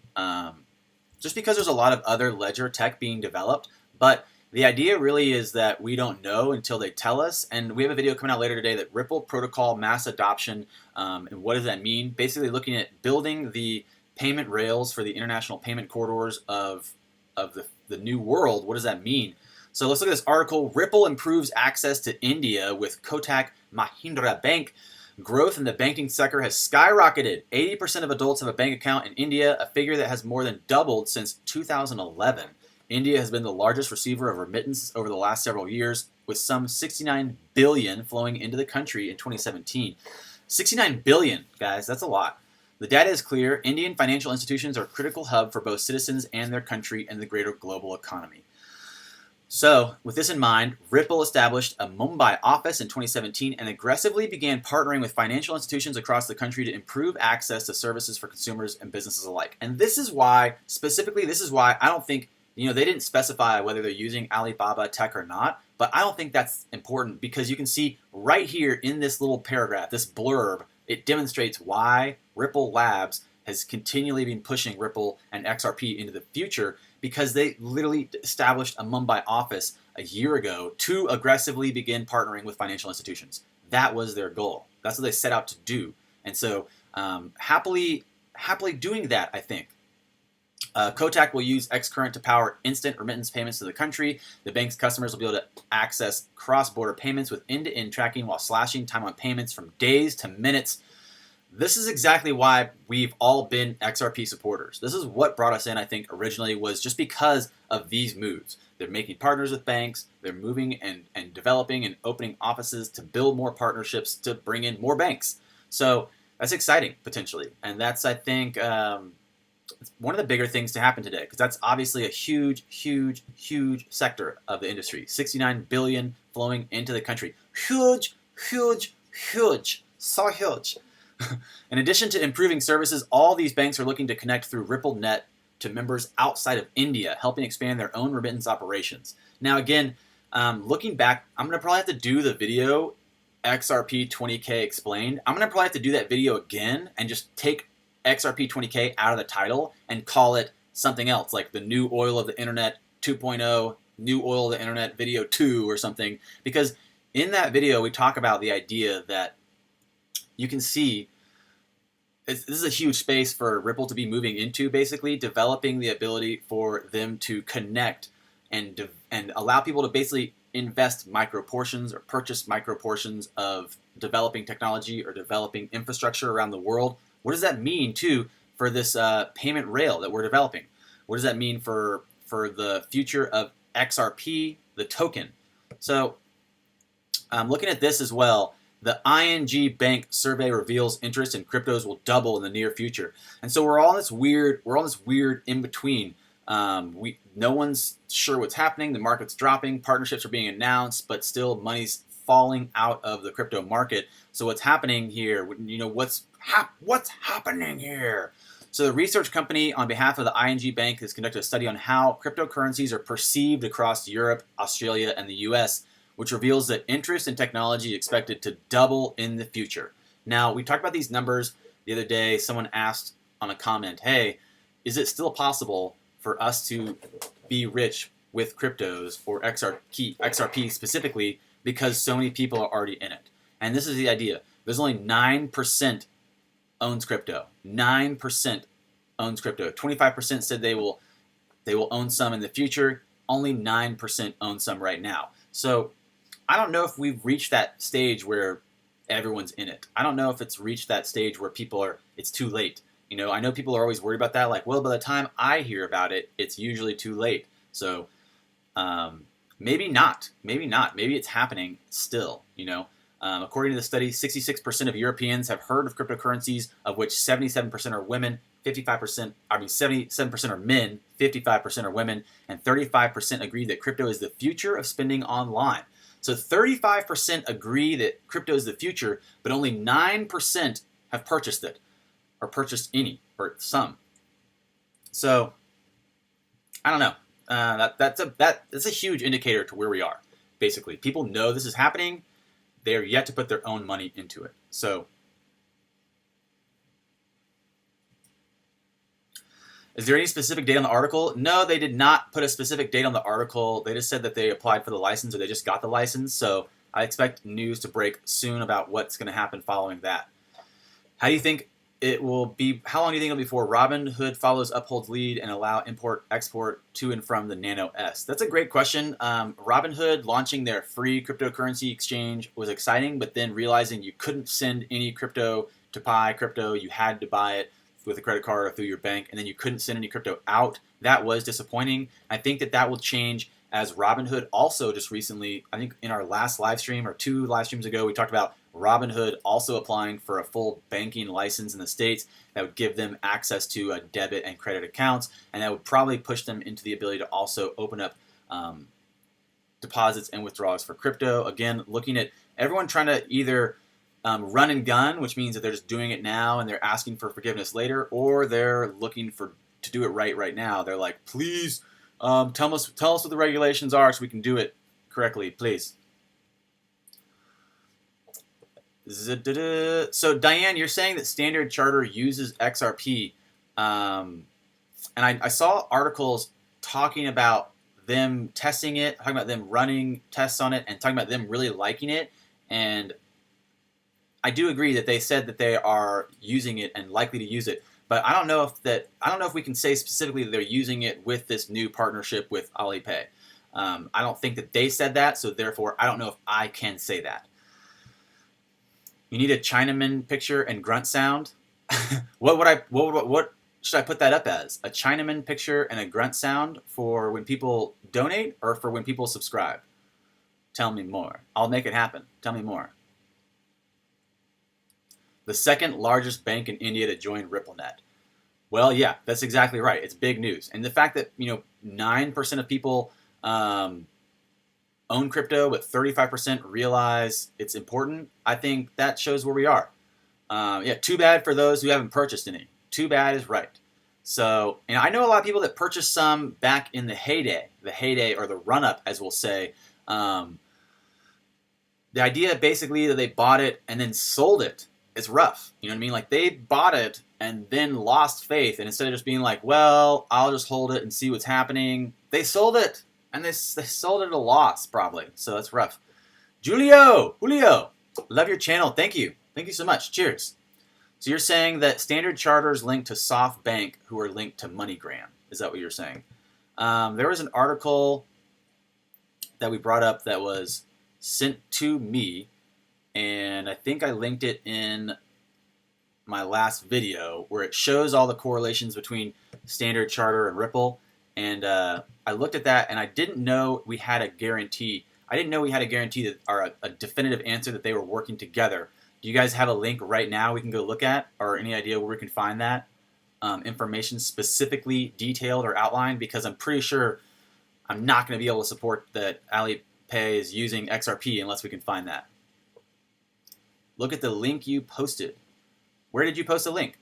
Just because there's a lot of other ledger tech being developed, but the idea really is that we don't know until they tell us. And we have a video coming out later today that Ripple protocol mass adoption. And what does that mean? Basically, looking at building the payment rails for the international payment corridors of the new world. What does that mean? So let's look at this article. Ripple improves access to India with Kotak Mahindra Bank. Growth in the banking sector has skyrocketed. 80% of adults have a bank account in India, a figure that has more than doubled since 2011. India has been the largest receiver of remittances over the last several years, with some 69 billion flowing into the country in 2017. 69 billion, guys, that's a lot. The data is clear. Indian financial institutions are a critical hub for both citizens and their country and the greater global economy. So, with this in mind, Ripple established a Mumbai office in 2017 and aggressively began partnering with financial institutions across the country to improve access to services for consumers and businesses alike. And this is why I don't think, they didn't specify whether they're using Alibaba tech or not, but I don't think that's important because you can see right here in this little paragraph, this blurb, it demonstrates why Ripple Labs has continually been pushing Ripple and XRP into the future, because they literally established a Mumbai office a year ago to aggressively begin partnering with financial institutions. That was their goal. That's what they set out to do. And so happily doing that, I think. Kotak will use Xcurrent to power instant remittance payments to the country. The bank's customers will be able to access cross-border payments with end-to-end tracking while slashing time on payments from days to minutes. This is exactly why we've all been XRP supporters. This is what brought us in, I think, originally, was just because of these moves. They're making partners with banks. They're moving and developing and opening offices to build more partnerships to bring in more banks. So that's exciting, potentially. And that's, I think, one of the bigger things to happen today, because that's obviously a huge, huge, huge sector of the industry. 69 billion flowing into the country. Huge, huge, huge. So huge. In addition to improving services, all these banks are looking to connect through RippleNet to members outside of India, helping expand their own remittance operations. Now, again, looking back, I'm going to probably have to do the video XRP 20K explained. I'm going to probably have to do that video again and just take XRP 20K out of the title and call it something else, like the new oil of the internet 2.0, new oil of the internet video 2 or something. Because in that video, we talk about the idea that you can see this is a huge space for Ripple to be moving into, basically developing the ability for them to connect and allow people to basically invest micro portions or purchase micro portions of developing technology or developing infrastructure around the world. What does that mean, too, for this payment rail that we're developing? What does that mean for the future of XRP, the token? So looking at this as well, the ING Bank survey reveals interest in cryptos will double in the near future, and so we're all in this weird in between. No one's sure what's happening. The market's dropping, partnerships are being announced, but still money's falling out of the crypto market. So what's happening here? What's happening here? So the research company on behalf of the ING Bank has conducted a study on how cryptocurrencies are perceived across Europe, Australia, and the US, which reveals that interest in technology is expected to double in the future. Now, we talked about these numbers the other day. Someone asked on a comment, hey, is it still possible for us to be rich with cryptos or XRP specifically because so many people are already in it? And this is the idea. There's only 9% owns crypto. 9% owns crypto. 25% said they will own some in the future. Only 9% own some right now. So I don't know if we've reached that stage where everyone's in it. I don't know if it's reached that stage where it's too late. I know people are always worried about that. Like, well, by the time I hear about it, it's usually too late. So maybe not. Maybe it's happening still, According to the study, 66% of Europeans have heard of cryptocurrencies, of which 77% are women, 77% are men, 55% are women, and 35% agree that crypto is the future of spending online. So 35% agree that crypto is the future, but only 9% have purchased it, or purchased any, or some. So I don't know. That's a huge indicator to where we are. Basically, people know this is happening. They are yet to put their own money into it. So, is there any specific date on the article? No, they did not put a specific date on the article. They just said that they applied for the license or they just got the license. So I expect news to break soon about what's going to happen following that. How do you think it will be? How long do you think it'll be before Robinhood follows Uphold's lead and allow import-export to and from the Nano S? That's a great question. Robinhood launching their free cryptocurrency exchange was exciting, but then realizing you couldn't send any crypto to buy crypto, you had to buy it with a credit card or through your bank, and then you couldn't send any crypto out. That was disappointing. I think that will change as Robinhood also just recently, I think in our last live stream or 2 live streams ago, we talked about Robinhood also applying for a full banking license in the States that would give them access to debit and credit accounts, and that would probably push them into the ability to also open up deposits and withdrawals for crypto. Again, looking at everyone trying to either run and gun, which means that they're just doing it now and they're asking for forgiveness later, or they're looking to do it right now. They're like, please tell us what the regulations are so we can do it correctly, please. So Diane, you're saying that Standard Chartered uses XRP, and I saw articles talking about them testing it, talking about them running tests on it, and talking about them really liking it. And I do agree that they said that they are using it and likely to use it, but I don't know if we can say specifically that they're using it with this new partnership with Alipay. I don't think that they said that, so therefore I don't know if I can say that. You need a Chinaman picture and grunt sound. What should I put that up as? A Chinaman picture and a grunt sound for when people donate or for when people subscribe? Tell me more. I'll make it happen. Tell me more. The second largest bank in India to join RippleNet. Well, yeah, that's exactly right. It's big news. And the fact that 9% of people own crypto, but 35% realize it's important, I think that shows where we are. Too bad for those who haven't purchased any. Too bad is right. So, and I know a lot of people that purchased some back in the heyday or the run-up, as we'll say. The idea basically that they bought it and then sold it is rough. You know what I mean? Like they bought it and then lost faith, and instead of just being like, well, I'll just hold it and see what's happening, they sold it. And they sold it at a loss, probably. So that's rough. Julio, love your channel. Thank you. Thank you so much. Cheers. So you're saying that Standard Chartered's linked to SoftBank, who are linked to MoneyGram. Is that what you're saying? There was an article that we brought up that was sent to me, and I think I linked it in my last video where it shows all the correlations between Standard Charter and Ripple. And I looked at that, and I didn't know we had a guarantee. I didn't know we had a guarantee that, or a definitive answer that they were working together. Do you guys have a link right now we can go look at, or any idea where we can find that information specifically detailed or outlined? Because I'm pretty sure I'm not going to be able to support that Alipay is using XRP unless we can find that. Look at the link you posted. Where did you post a link?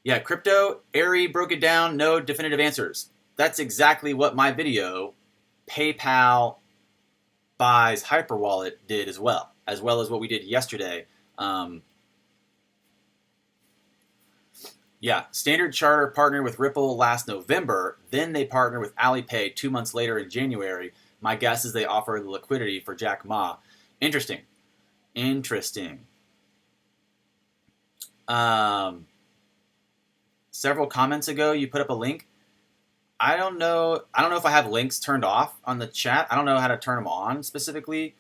Yeah, crypto, Ari broke it down, no definitive answers. That's exactly what my video, PayPal buys Hyperwallet, did as well as what we did yesterday. Yeah, Standard Charter partnered with Ripple last November. Then they partnered with Alipay 2 months later in January. My guess is they offer the liquidity for Jack Ma. Interesting. Several comments ago, you put up a link. I don't know if I have links turned off on the chat. I don't know how to turn them on specifically.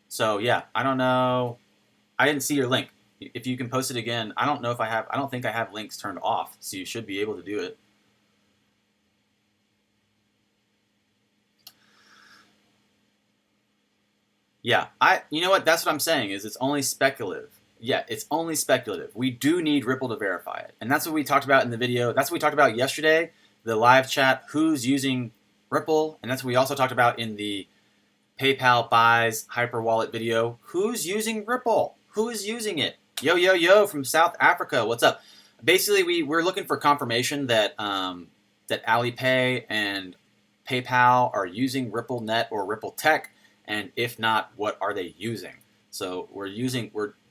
So yeah, I don't know. I didn't see your link. If you can post it again, I don't know if I have. I don't think I have links turned off, so you should be able to do it. Yeah, you know what? That's what I'm saying, is it's only speculative. Yeah, it's only speculative. We do need Ripple to verify it. And that's what we talked about in the video. That's what we talked about yesterday, the live chat, who's using Ripple. And that's what we also talked about in the PayPal buys Hyperwallet video. Who's using Ripple? Who is using it? Yo, yo, yo from South Africa. What's up? Basically, we're looking for confirmation that that Alipay and PayPal are using RippleNet or Ripple Tech. And if not, what are they using? So we're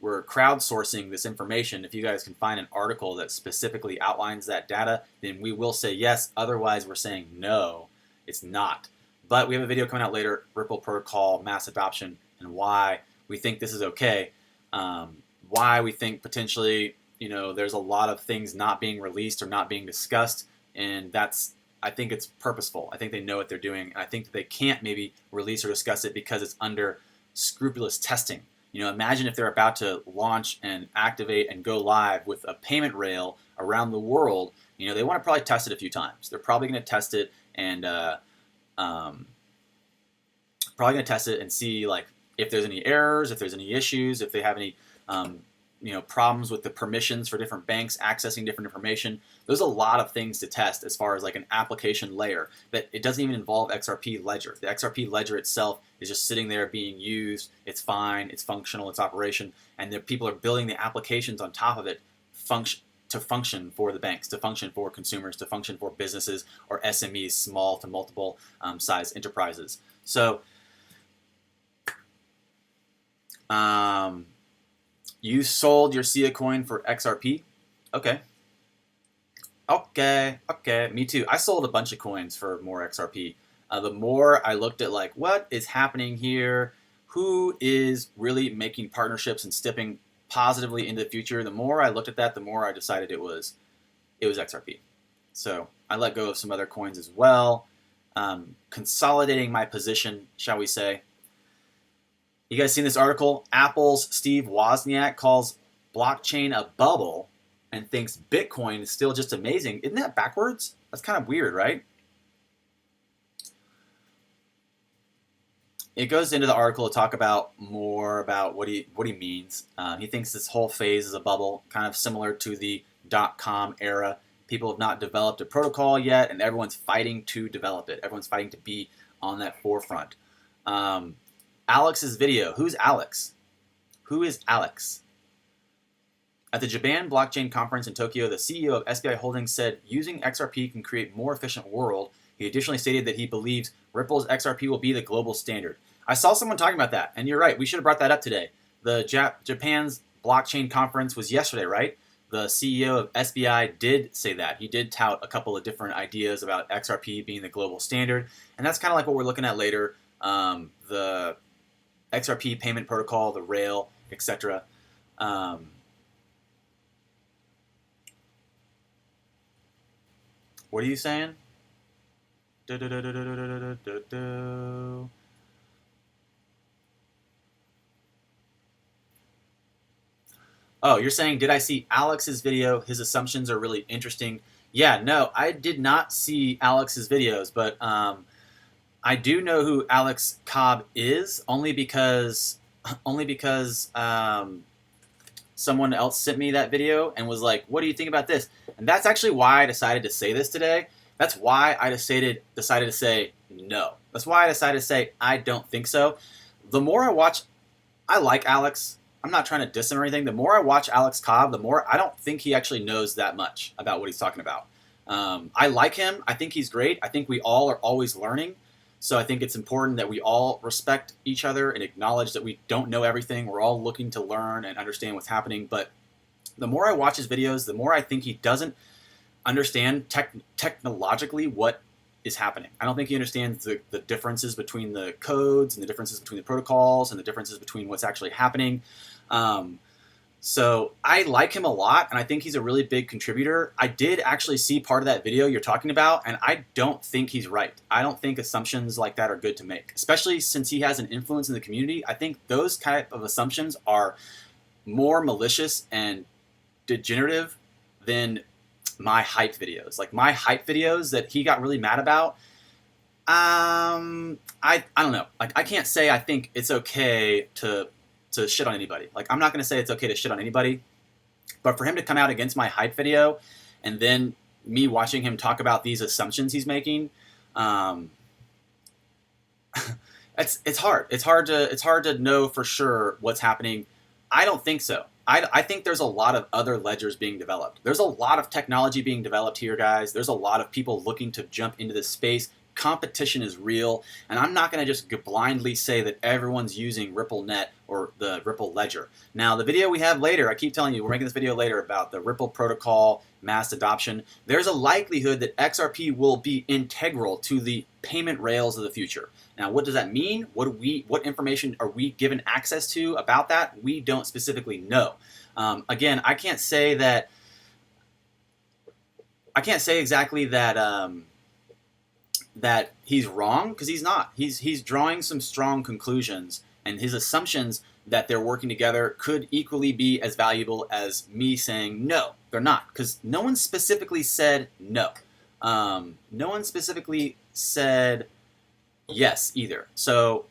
crowdsourcing this information. If you guys can find an article that specifically outlines that data, then we will say yes. Otherwise, we're saying no, it's not. But we have a video coming out later, Ripple Protocol, mass adoption, and why we think this is okay. Why we think potentially, there's a lot of things not being released or not being discussed, and I think it's purposeful. I think they know what they're doing. I think that they can't maybe release or discuss it because it's under scrupulous testing. Imagine if they're about to launch and activate and go live with a payment rail around the world. They want to probably test it a few times. They're probably going to test it and see like if there's any errors, if there's any issues, if they have any problems with the permissions for different banks accessing different information. There's a lot of things to test as far as like an application layer, but it doesn't even involve XRP Ledger. The XRP Ledger itself is just sitting there being used. It's fine. It's functional. It's operation. And the people are building the applications on top of it to function for the banks, to function for consumers, to function for businesses or SMEs, small to multiple size enterprises. So you sold your SIA coin for XRP? Okay. Me too. I sold a bunch of coins for more XRP. The more I looked at like what is happening here, who is really making partnerships and stepping positively into the future, the more I looked at that, the more I decided it was XRP. So I let go of some other coins as well, consolidating my position, shall we say. You guys seen this article? Apple's Steve Wozniak calls blockchain a bubble and thinks Bitcoin is still just amazing. Isn't that backwards? That's kind of weird, right? It goes into the article to talk about more about what he means. He thinks this whole phase is a bubble, kind of similar to the .com era. People have not developed a protocol yet, and everyone's fighting to develop it. Everyone's fighting to be on that forefront. Alex's video. Who's Alex? Who is Alex? At the Japan Blockchain Conference in Tokyo, the CEO of SBI Holdings said using XRP can create a more efficient world. He additionally stated that he believes Ripple's XRP will be the global standard. I saw someone talking about that, and you're right. We should have brought that up today. The Japan's Blockchain Conference was yesterday, right? The CEO of SBI did say that. He did tout a couple of different ideas about XRP being the global standard, and that's kind of like what we're looking at later. The XRP payment protocol, the rail, etc. What are you saying? Oh, you're saying, did I see Alex's video? His assumptions are really interesting. Yeah, no, I did not see Alex's videos, but I do know who Alex Cobb is only because someone else sent me that video and was like, "What do you think about this?" And that's actually why I decided to say this today. That's why I decided to say no. That's why I decided to say I don't think so. The more I watch, I like Alex. I'm not trying to diss him or anything. The more I watch Alex Cobb, the more I don't think he actually knows that much about what he's talking about. I like him. I think he's great. I think we all are always learning. So I think it's important that we all respect each other and acknowledge that we don't know everything. We're all looking to learn and understand what's happening. But the more I watch his videos, the more I think he doesn't understand technologically what is happening. I don't think he understands the differences between the codes and the differences between the protocols and the differences between what's actually happening. So I like him a lot, and I think he's a really big contributor. I did actually see part of that video you're talking about, and I don't think he's right. I don't think assumptions like that are good to make, especially since he has an influence in the community. I think those type of assumptions are more malicious and degenerative than my hype videos. Like my hype videos that he got really mad about, I don't know. Like I can't say I think it's okay to shit on anybody. Like I'm not going to say it's okay to shit on anybody, but for him to come out against my hype video and then me watching him talk about these assumptions he's making, it's hard. It's hard to know for sure what's happening. I don't think so. I think there's a lot of other ledgers being developed. There's a lot of technology being developed here, guys. There's a lot of people looking to jump into this space. Competition is real, and I'm not going to just blindly say that everyone's using RippleNet or the Ripple ledger. Now, the video we have later, I keep telling you, we're making this video later about the Ripple protocol mass adoption. There's a likelihood that XRP will be integral to the payment rails of the future. Now, what does that mean? What information are we given access to about that? We don't specifically know. Again, I can't say exactly that that he's wrong, because he's not. He's drawing some strong conclusions, and his assumptions that they're working together could equally be as valuable as me saying no, they're not, because no one specifically said no. No one specifically said yes either. So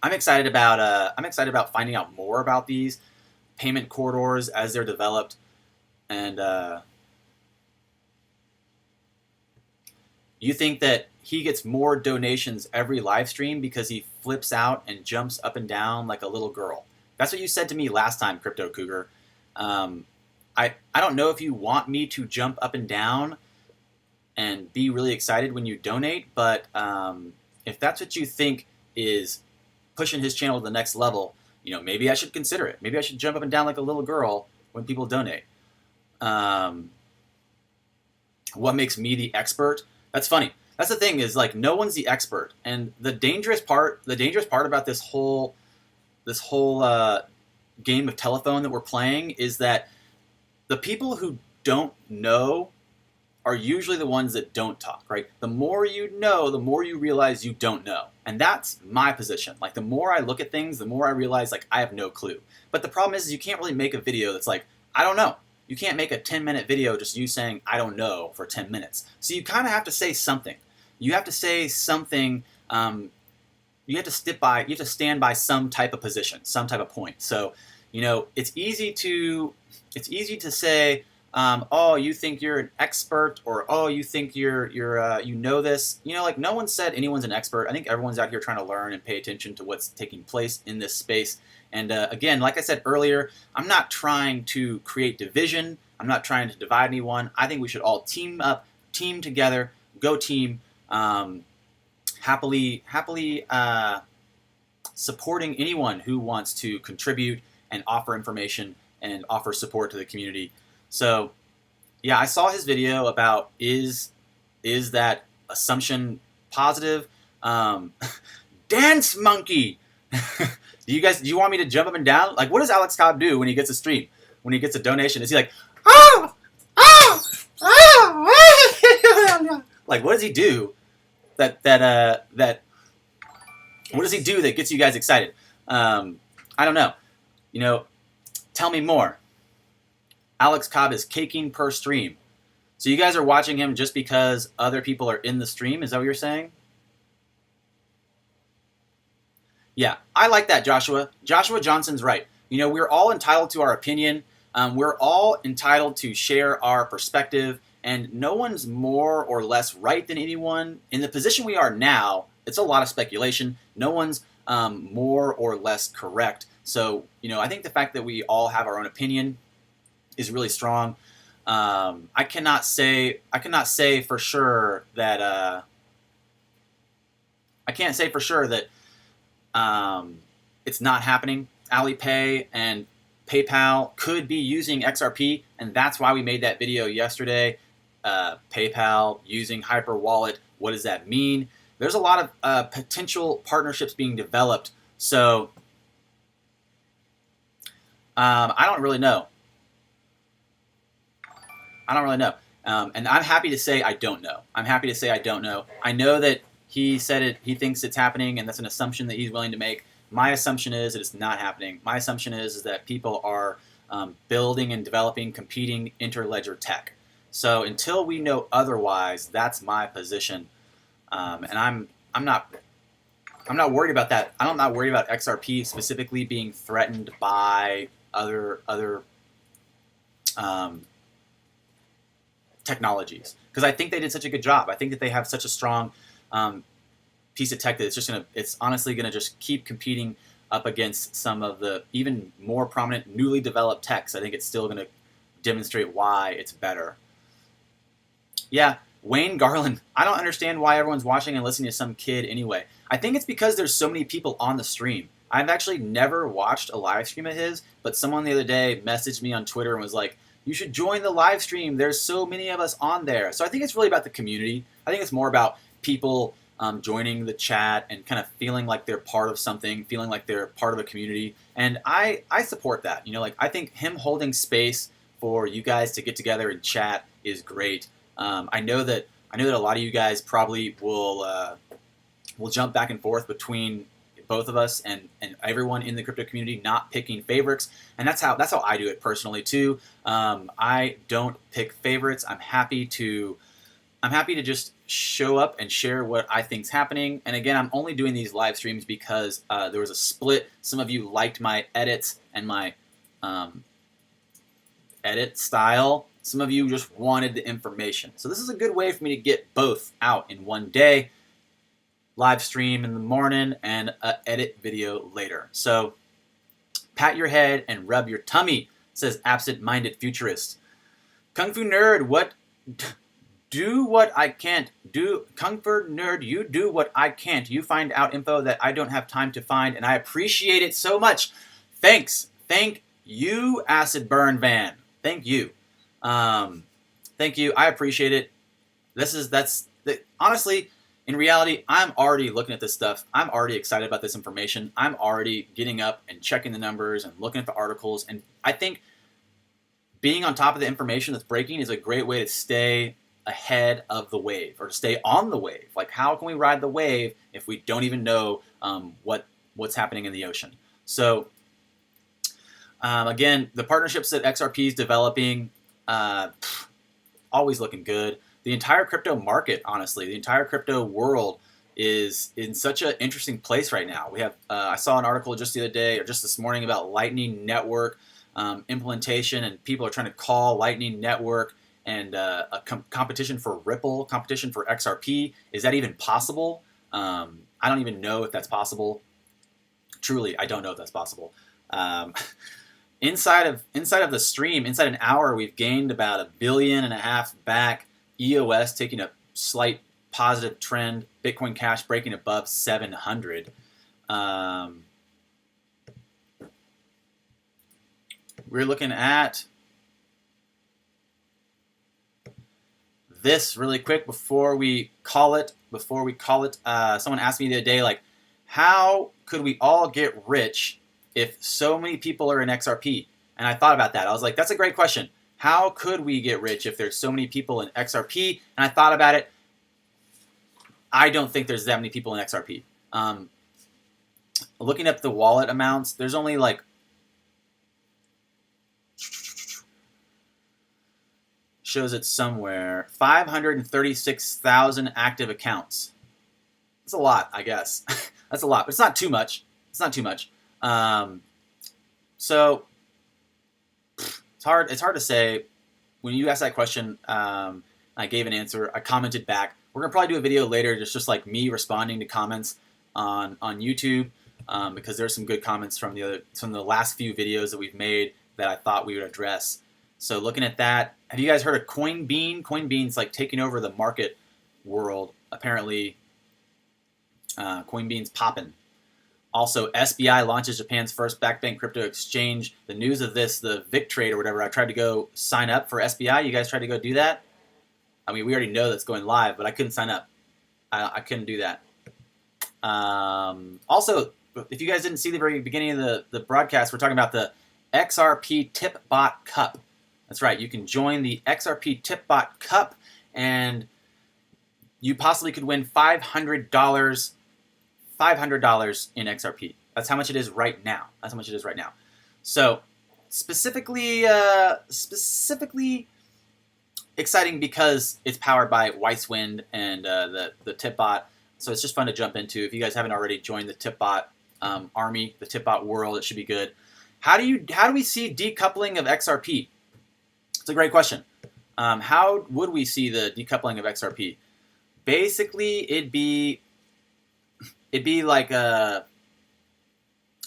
I'm excited about finding out more about these payment corridors as they're developed, and you think that he gets more donations every live stream because he flips out and jumps up and down like a little girl. That's what you said to me last time, Crypto Cougar. I don't know if you want me to jump up and down and be really excited when you donate, but if that's what you think is pushing his channel to the next level, maybe I should consider it. Maybe I should jump up and down like a little girl when people donate. What makes me the expert? That's funny. That's the thing, is like no one's the expert, and the dangerous part about this whole game of telephone that we're playing is that the people who don't know are usually the ones that don't talk, right? The more you know, the more you realize you don't know. And that's my position. Like the more I look at things, the more I realize like I have no clue. But the problem is you can't really make a video that's like, I don't know. You can't make a 10-minute video just you saying, I don't know, for 10 minutes. So you kind of have to say something. You have to say something, you have to stand by some type of position, some type of point. So, it's easy to say, oh, you think you're an expert, or oh, you think you know this. Like no one said anyone's an expert. I think everyone's out here trying to learn and pay attention to what's taking place in this space. And again, like I said earlier, I'm not trying to create division. I'm not trying to divide anyone. I think we should all team up, team together, go team, happily supporting anyone who wants to contribute and offer information and offer support to the community. So, yeah, I saw his video about is that assumption positive? Dance monkey. Do you want me to jump up and down? Like, what does Alex Cobb do when he gets a stream? When he gets a donation? Is he like, ah, ah, ah? Like, what does he do that what does he do that gets you guys excited? I don't know. You know, tell me more. Alex Cobb is caking per stream. So you guys are watching him just because other people are in the stream? Is that what you're saying? Yeah, I like that, Joshua. Joshua Johnson's right. You know, we're all entitled to our opinion. We're all entitled to share our perspective, and no one's more or less right than anyone. In the position we are now, it's a lot of speculation. No one's more or less correct. So, you know, I think the fact that we all have our own opinion is really strong. I cannot say for sure that I can't say for sure that it's not happening. Alipay and PayPal could be using XRP, and that's why we made that video yesterday. PayPal using Hyperwallet. What does that mean? There's a lot of potential partnerships being developed. So I don't really know. And I'm happy to say I don't know. I know that he said it. He thinks it's happening, and that's an assumption that he's willing to make. My assumption is that it's not happening. My assumption is that people are building and developing competing interledger tech. So until we know otherwise, that's my position. And I'm not worried about that. I'm not worried about XRP specifically being threatened by other technologies, because I think they did such a good job. I think that they have such a strong piece of tech that it's honestly gonna just keep competing up against some of the even more prominent newly developed techs. I think it's still gonna demonstrate why it's better. Yeah, Wayne Garland. I don't understand why everyone's watching and listening to some kid anyway. I think it's because there's so many people on the stream. I've actually never watched a live stream of his, but someone the other day messaged me on Twitter and was like, you should join the live stream. There's so many of us on there. So I think it's really about the community. I think it's more about people joining the chat and kind of feeling like they're part of something, feeling like they're part of a community. And I support that. You know, like, I think him holding space for you guys to get together and chat is great. I know that a lot of you guys probably will jump back and forth between both of us and everyone in the crypto community, not picking favorites, and that's how I do it personally too. I don't pick favorites. I'm happy to just show up and share what I think's happening. And again, I'm only doing these live streams because there was a split. Some of you liked my edits and my edit style. Some of you just wanted the information. So this is a good way for me to get both out in one day. Live stream in the morning and an edit video later. So pat your head and rub your tummy, says absent-minded futurist. Kung Fu Nerd, do what I can't do. Kung Fu Nerd, you do what I can't. You find out info that I don't have time to find, and I appreciate it so much. Thanks. Thank you, Acid Burn Van. Thank you. Thank you. I appreciate it. Honestly, in reality, I'm already looking at this stuff. I'm already excited about this information. I'm already getting up and checking the numbers and looking at the articles. And I think being on top of the information that's breaking is a great way to stay ahead of the wave, or to stay on the wave. Like, how can we ride the wave if we don't even know what's happening in the ocean? So again, the partnerships that XRP is developing, always looking good. The entire crypto market, honestly, the entire crypto world is in such an interesting place right now. We have, I saw an article just the other day, or just this morning, about Lightning Network implementation, and people are trying to call Lightning Network and a competition for Ripple, competition for XRP. Is that even possible? I don't even know if that's possible. Truly, I don't know if that's possible. Inside of the stream, inside an hour, we've gained about $1.5 billion back. EOS taking a slight positive trend. Bitcoin Cash breaking above 700. We're looking at this really quick before we call it. Someone asked me the other day, like, how could we all get rich if so many people are in XRP? And I thought about that. I was like, that's a great question. How could we get rich if there's so many people in XRP? And I thought about it. I don't think there's that many people in XRP. Looking up the wallet amounts, there's only like shows it somewhere 536,000 active accounts. That's a lot, I guess. That's a lot, but it's not too much. It's not too much. So it's hard to say. When you asked that question, I gave an answer. I commented back. We're gonna probably do a video later, just like me responding to comments on YouTube, because there's some good comments from the last few videos that we've made that I thought we would address. So looking at that, have you guys heard of Coinbean? Coinbean's like taking over the market world. Apparently, Coinbean's popping. Also, SBI launches Japan's first backbank crypto exchange. The news of this, the VIC trade or whatever, I tried to go sign up for SBI. You guys tried to go do that? I mean, we already know that's going live, but I couldn't sign up. I couldn't do that. Also, if you guys didn't see the very beginning of the broadcast, we're talking about the XRP TipBot Cup. That's right. You can join the XRP TipBot Cup, and you possibly could win $500 in XRP. That's how much it is right now. So specifically exciting because it's powered by Wind and the TipBot. So it's just fun to jump into. If you guys haven't already joined the TipBot army, the TipBot world, it should be good. How do we see decoupling of XRP? It's a great question. How would we see the decoupling of XRP? Basically, it'd be like the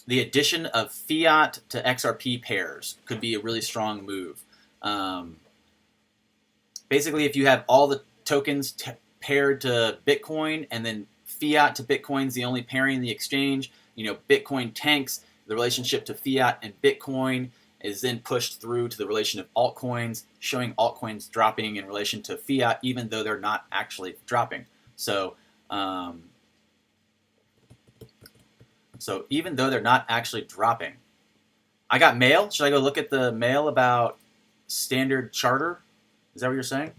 addition of fiat to XRP pairs could be a really strong move. Basically, if you have all the tokens paired to Bitcoin and then fiat to Bitcoin's the only pairing in the exchange, Bitcoin tanks, the relationship to fiat and Bitcoin is then pushed through to the relation of altcoins, showing altcoins dropping in relation to fiat, even though they're not actually dropping. So even though they're not actually dropping. I got mail. Should I go look at the mail about Standard Charter? Is that what you're saying?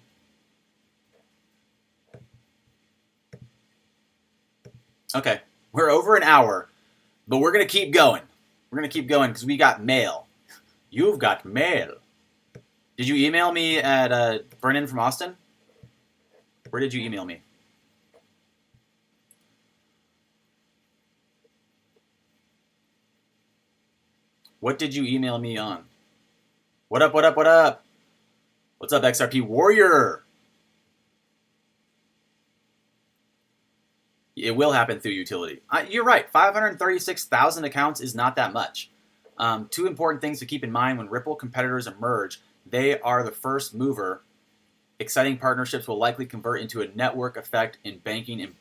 Okay. We're over an hour, but we're going to keep going. We're going to keep going because we got mail. You've got mail. Did you email me at Brennan from Austin? Where did you email me? What did you email me on? What up, what up, what up? What's up, XRP Warrior? It will happen through utility. You're right. 536,000 accounts is not that much. Two important things to keep in mind when Ripple competitors emerge. They are the first mover. Exciting partnerships will likely convert into a network effect in banking and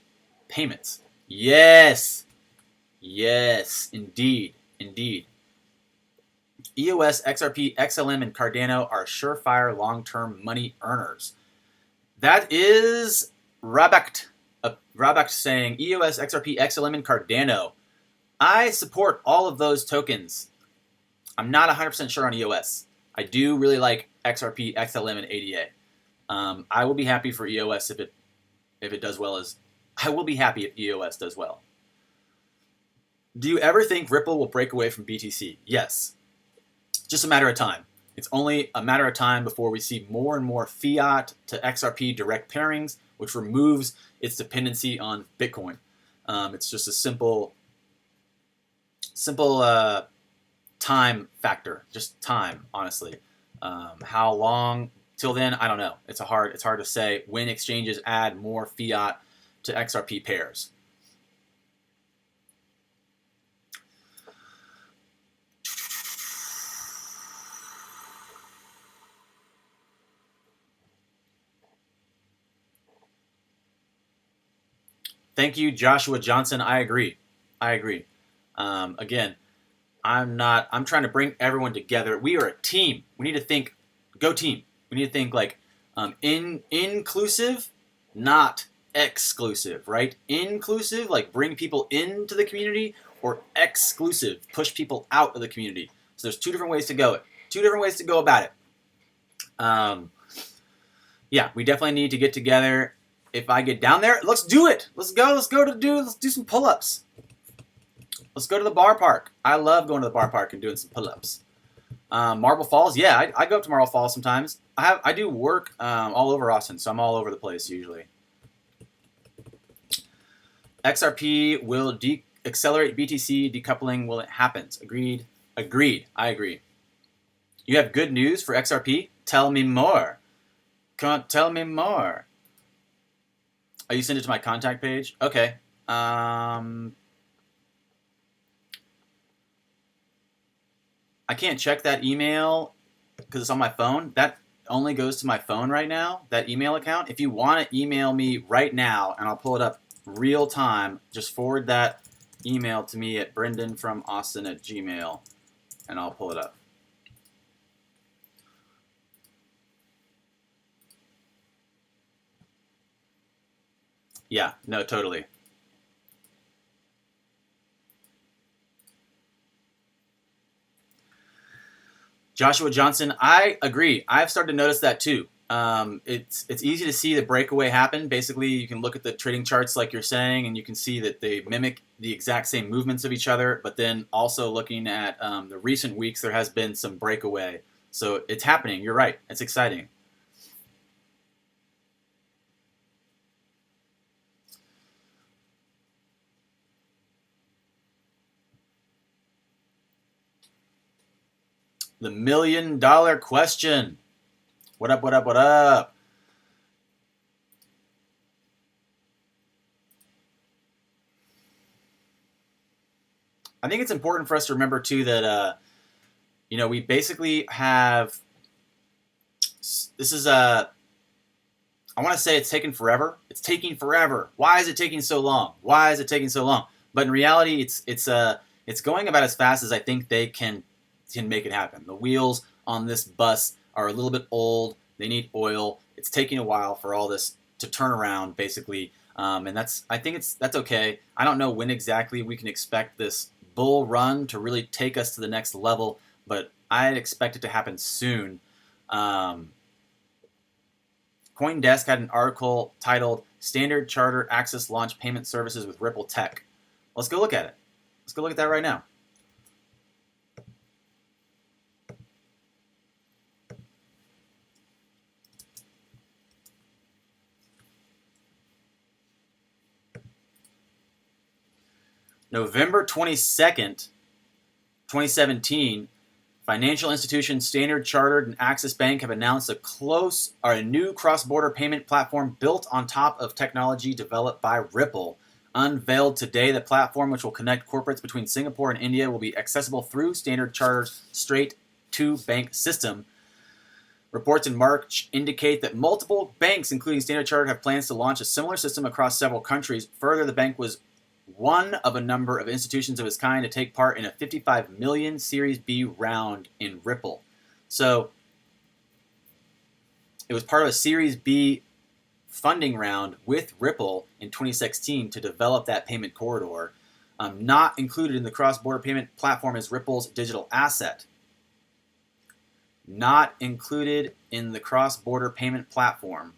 payments. Yes. Yes, indeed. Indeed. EOS, XRP, XLM, and Cardano are surefire long-term money earners. That is Rabakt saying EOS, XRP, XLM, and Cardano. I support all of those tokens. I'm not 100% sure on EOS. I do really like XRP, XLM, and ADA. I will be happy for EOS if it does well I will be happy if EOS does well. Do you ever think Ripple will break away from BTC? Yes. Just a matter of time. It's only a matter of time before we see more and more fiat to XRP direct pairings, which removes its dependency on Bitcoin. It's just a simple time factor, just time, honestly. How long till then? I don't know. It's hard to say when exchanges add more fiat to XRP pairs. Thank you, Joshua Johnson. I agree. Again, I'm trying to bring everyone together. We are a team. We need to think, go team. We need to think like inclusive, not exclusive, right? Inclusive, like bring people into the community, or exclusive, push people out of the community. So there's two different ways to go. Two different ways to go about it. Yeah, we definitely need to get together. if I get down there, let's do it. Let's do some pull-ups. Let's go to the bar park. I love going to the bar park and doing some pull-ups. Marble Falls, yeah, I go up to Marble Falls sometimes. I do work all over Austin, so I'm all over the place usually. XRP will accelerate BTC decoupling when it happens. Agreed. I agree. You have good news for XRP? Tell me more. Tell me more. Oh, you sent it to my contact page? Okay. I can't check that email because it's on my phone. That only goes to my phone right now, that email account. If you want to email me right now, and I'll pull it up real time, just forward that email to me at brendanfromaustin@gmail.com, and I'll pull it up. Yeah, no, totally. Joshua Johnson, I agree. I've started to notice that too. It's easy to see the breakaway happen. Basically, you can look at the trading charts like you're saying, and you can see that they mimic the exact same movements of each other. But then also looking at the recent weeks, there has been some breakaway. So it's happening. You're right. It's exciting. The $1 million question. What up, what up, what up? I think it's important for us to remember, too, that, we basically have, this is, I want to say it's taken forever. It's taking forever. Why is it taking so long? Why is it taking so long? But in reality, it's going about as fast as I think they can make it happen. The wheels on this bus are a little bit old. They need oil. It's taking a while for all this to turn around, basically. And I think that's okay. I don't know when exactly we can expect this bull run to really take us to the next level, but I'd expect it to happen soon. CoinDesk had an article titled Standard Charter Access Launch Payment Services with Ripple Tech. Let's go look at it. Let's go look at that right now. November 22nd, 2017, financial institutions Standard Chartered and Axis Bank have announced a new cross-border payment platform built on top of technology developed by Ripple. Unveiled today, the platform, which will connect corporates between Singapore and India, will be accessible through Standard Chartered's straight-to-bank system. Reports in March indicate that multiple banks, including Standard Chartered, have plans to launch a similar system across several countries. Further, the bank was one of a number of institutions of its kind to take part in a $55 million Series B round in Ripple. So it was part of a Series B funding round with Ripple in 2016 to develop that payment corridor. Not included in the cross-border payment platform is Ripple's digital asset. Not included in the cross-border payment platform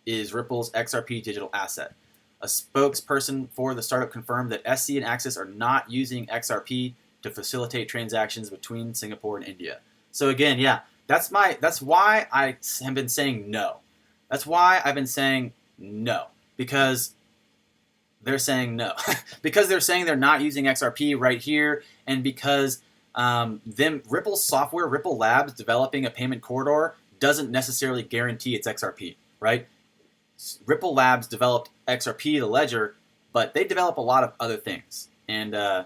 is Ripple's XRP digital asset. A spokesperson for the startup confirmed that SC and Axis are not using XRP to facilitate transactions between Singapore and India. So again, yeah, that's why I have been saying no. That's why I've been saying no, because they're saying no. Because they're saying they're not using XRP right here, and because Ripple's software, Ripple Labs, developing a payment corridor doesn't necessarily guarantee it's XRP, right? Ripple Labs developed XRP, the ledger, but they develop a lot of other things. And I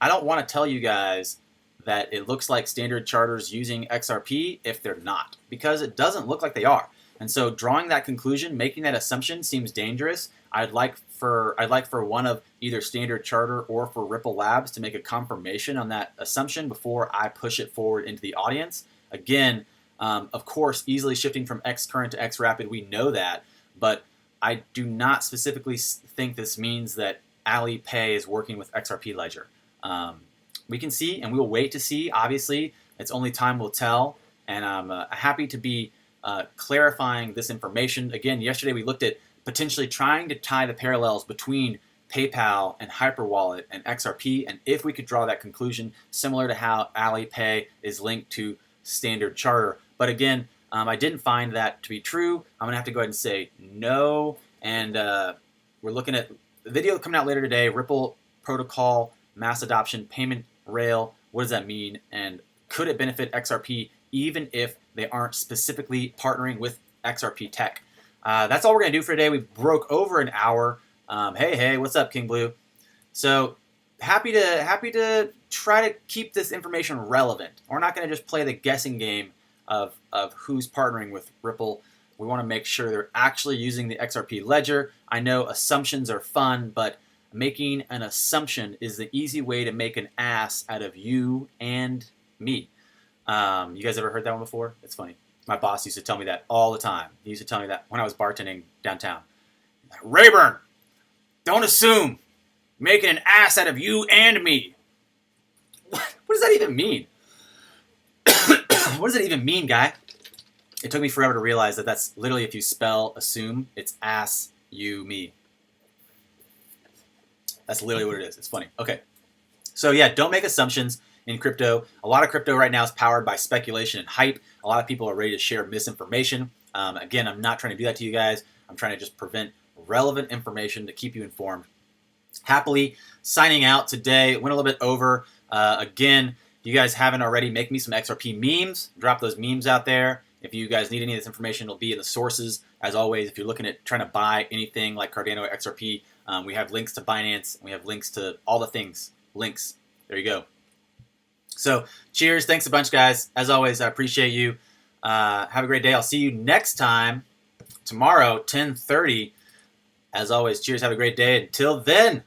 don't want to tell you guys that it looks like Standard Charter's using XRP if they're not, because it doesn't look like they are. And so drawing that conclusion, making that assumption seems dangerous. I'd like for one of either Standard Charter or for Ripple Labs to make a confirmation on that assumption before I push it forward into the audience. Again, of course, easily shifting from Xcurrent to Xrapid, we know that, but I do not specifically think this means that Alipay is working with XRP Ledger. We can see, and we'll wait to see. Obviously, it's only time will tell, and I'm happy to be clarifying this information. Again, yesterday we looked at potentially trying to tie the parallels between PayPal and Hyperwallet and XRP, and if we could draw that conclusion, similar to how Alipay is linked to Standard Charter. But again, I didn't find that to be true. I'm going to have to go ahead and say no. And we're looking at the video coming out later today, Ripple Protocol, Mass Adoption, Payment Rail. What does that mean? And could it benefit XRP even if they aren't specifically partnering with XRP tech? That's all we're going to do for today. We broke over an hour. Hey, what's up, King Blue? So happy to try to keep this information relevant. We're not going to just play the guessing game of who's partnering with Ripple. We want to make sure they're actually using the XRP ledger. I know assumptions are fun, but making an assumption is the easy way to make an ass out of you and me. You guys ever heard that one before? It's funny. My boss used to tell me that all the time. He used to tell me that when I was bartending downtown. Rayburn, don't assume. Making an ass out of you and me. What does that even mean? What does it even mean, guy? It took me forever to realize that that's literally, if you spell assume, it's ass, you, me. That's literally what it is. It's funny. Okay. So yeah, don't make assumptions in crypto. A lot of crypto right now is powered by speculation and hype. A lot of people are ready to share misinformation. Again, I'm not trying to do that to you guys. I'm trying to just prevent relevant information to keep you informed. Happily signing out today. Went a little bit over. Again, if you guys haven't already, make me some XRP memes. Drop those memes out there. If you guys need any of this information, it'll be in the sources. As always, if you're looking at trying to buy anything like Cardano or XRP, we have links to Binance. We have links to all the things. Links. There you go. So, cheers. Thanks a bunch, guys. As always, I appreciate you. Have a great day. I'll see you next time, tomorrow, 10:30. As always, cheers. Have a great day. Until then.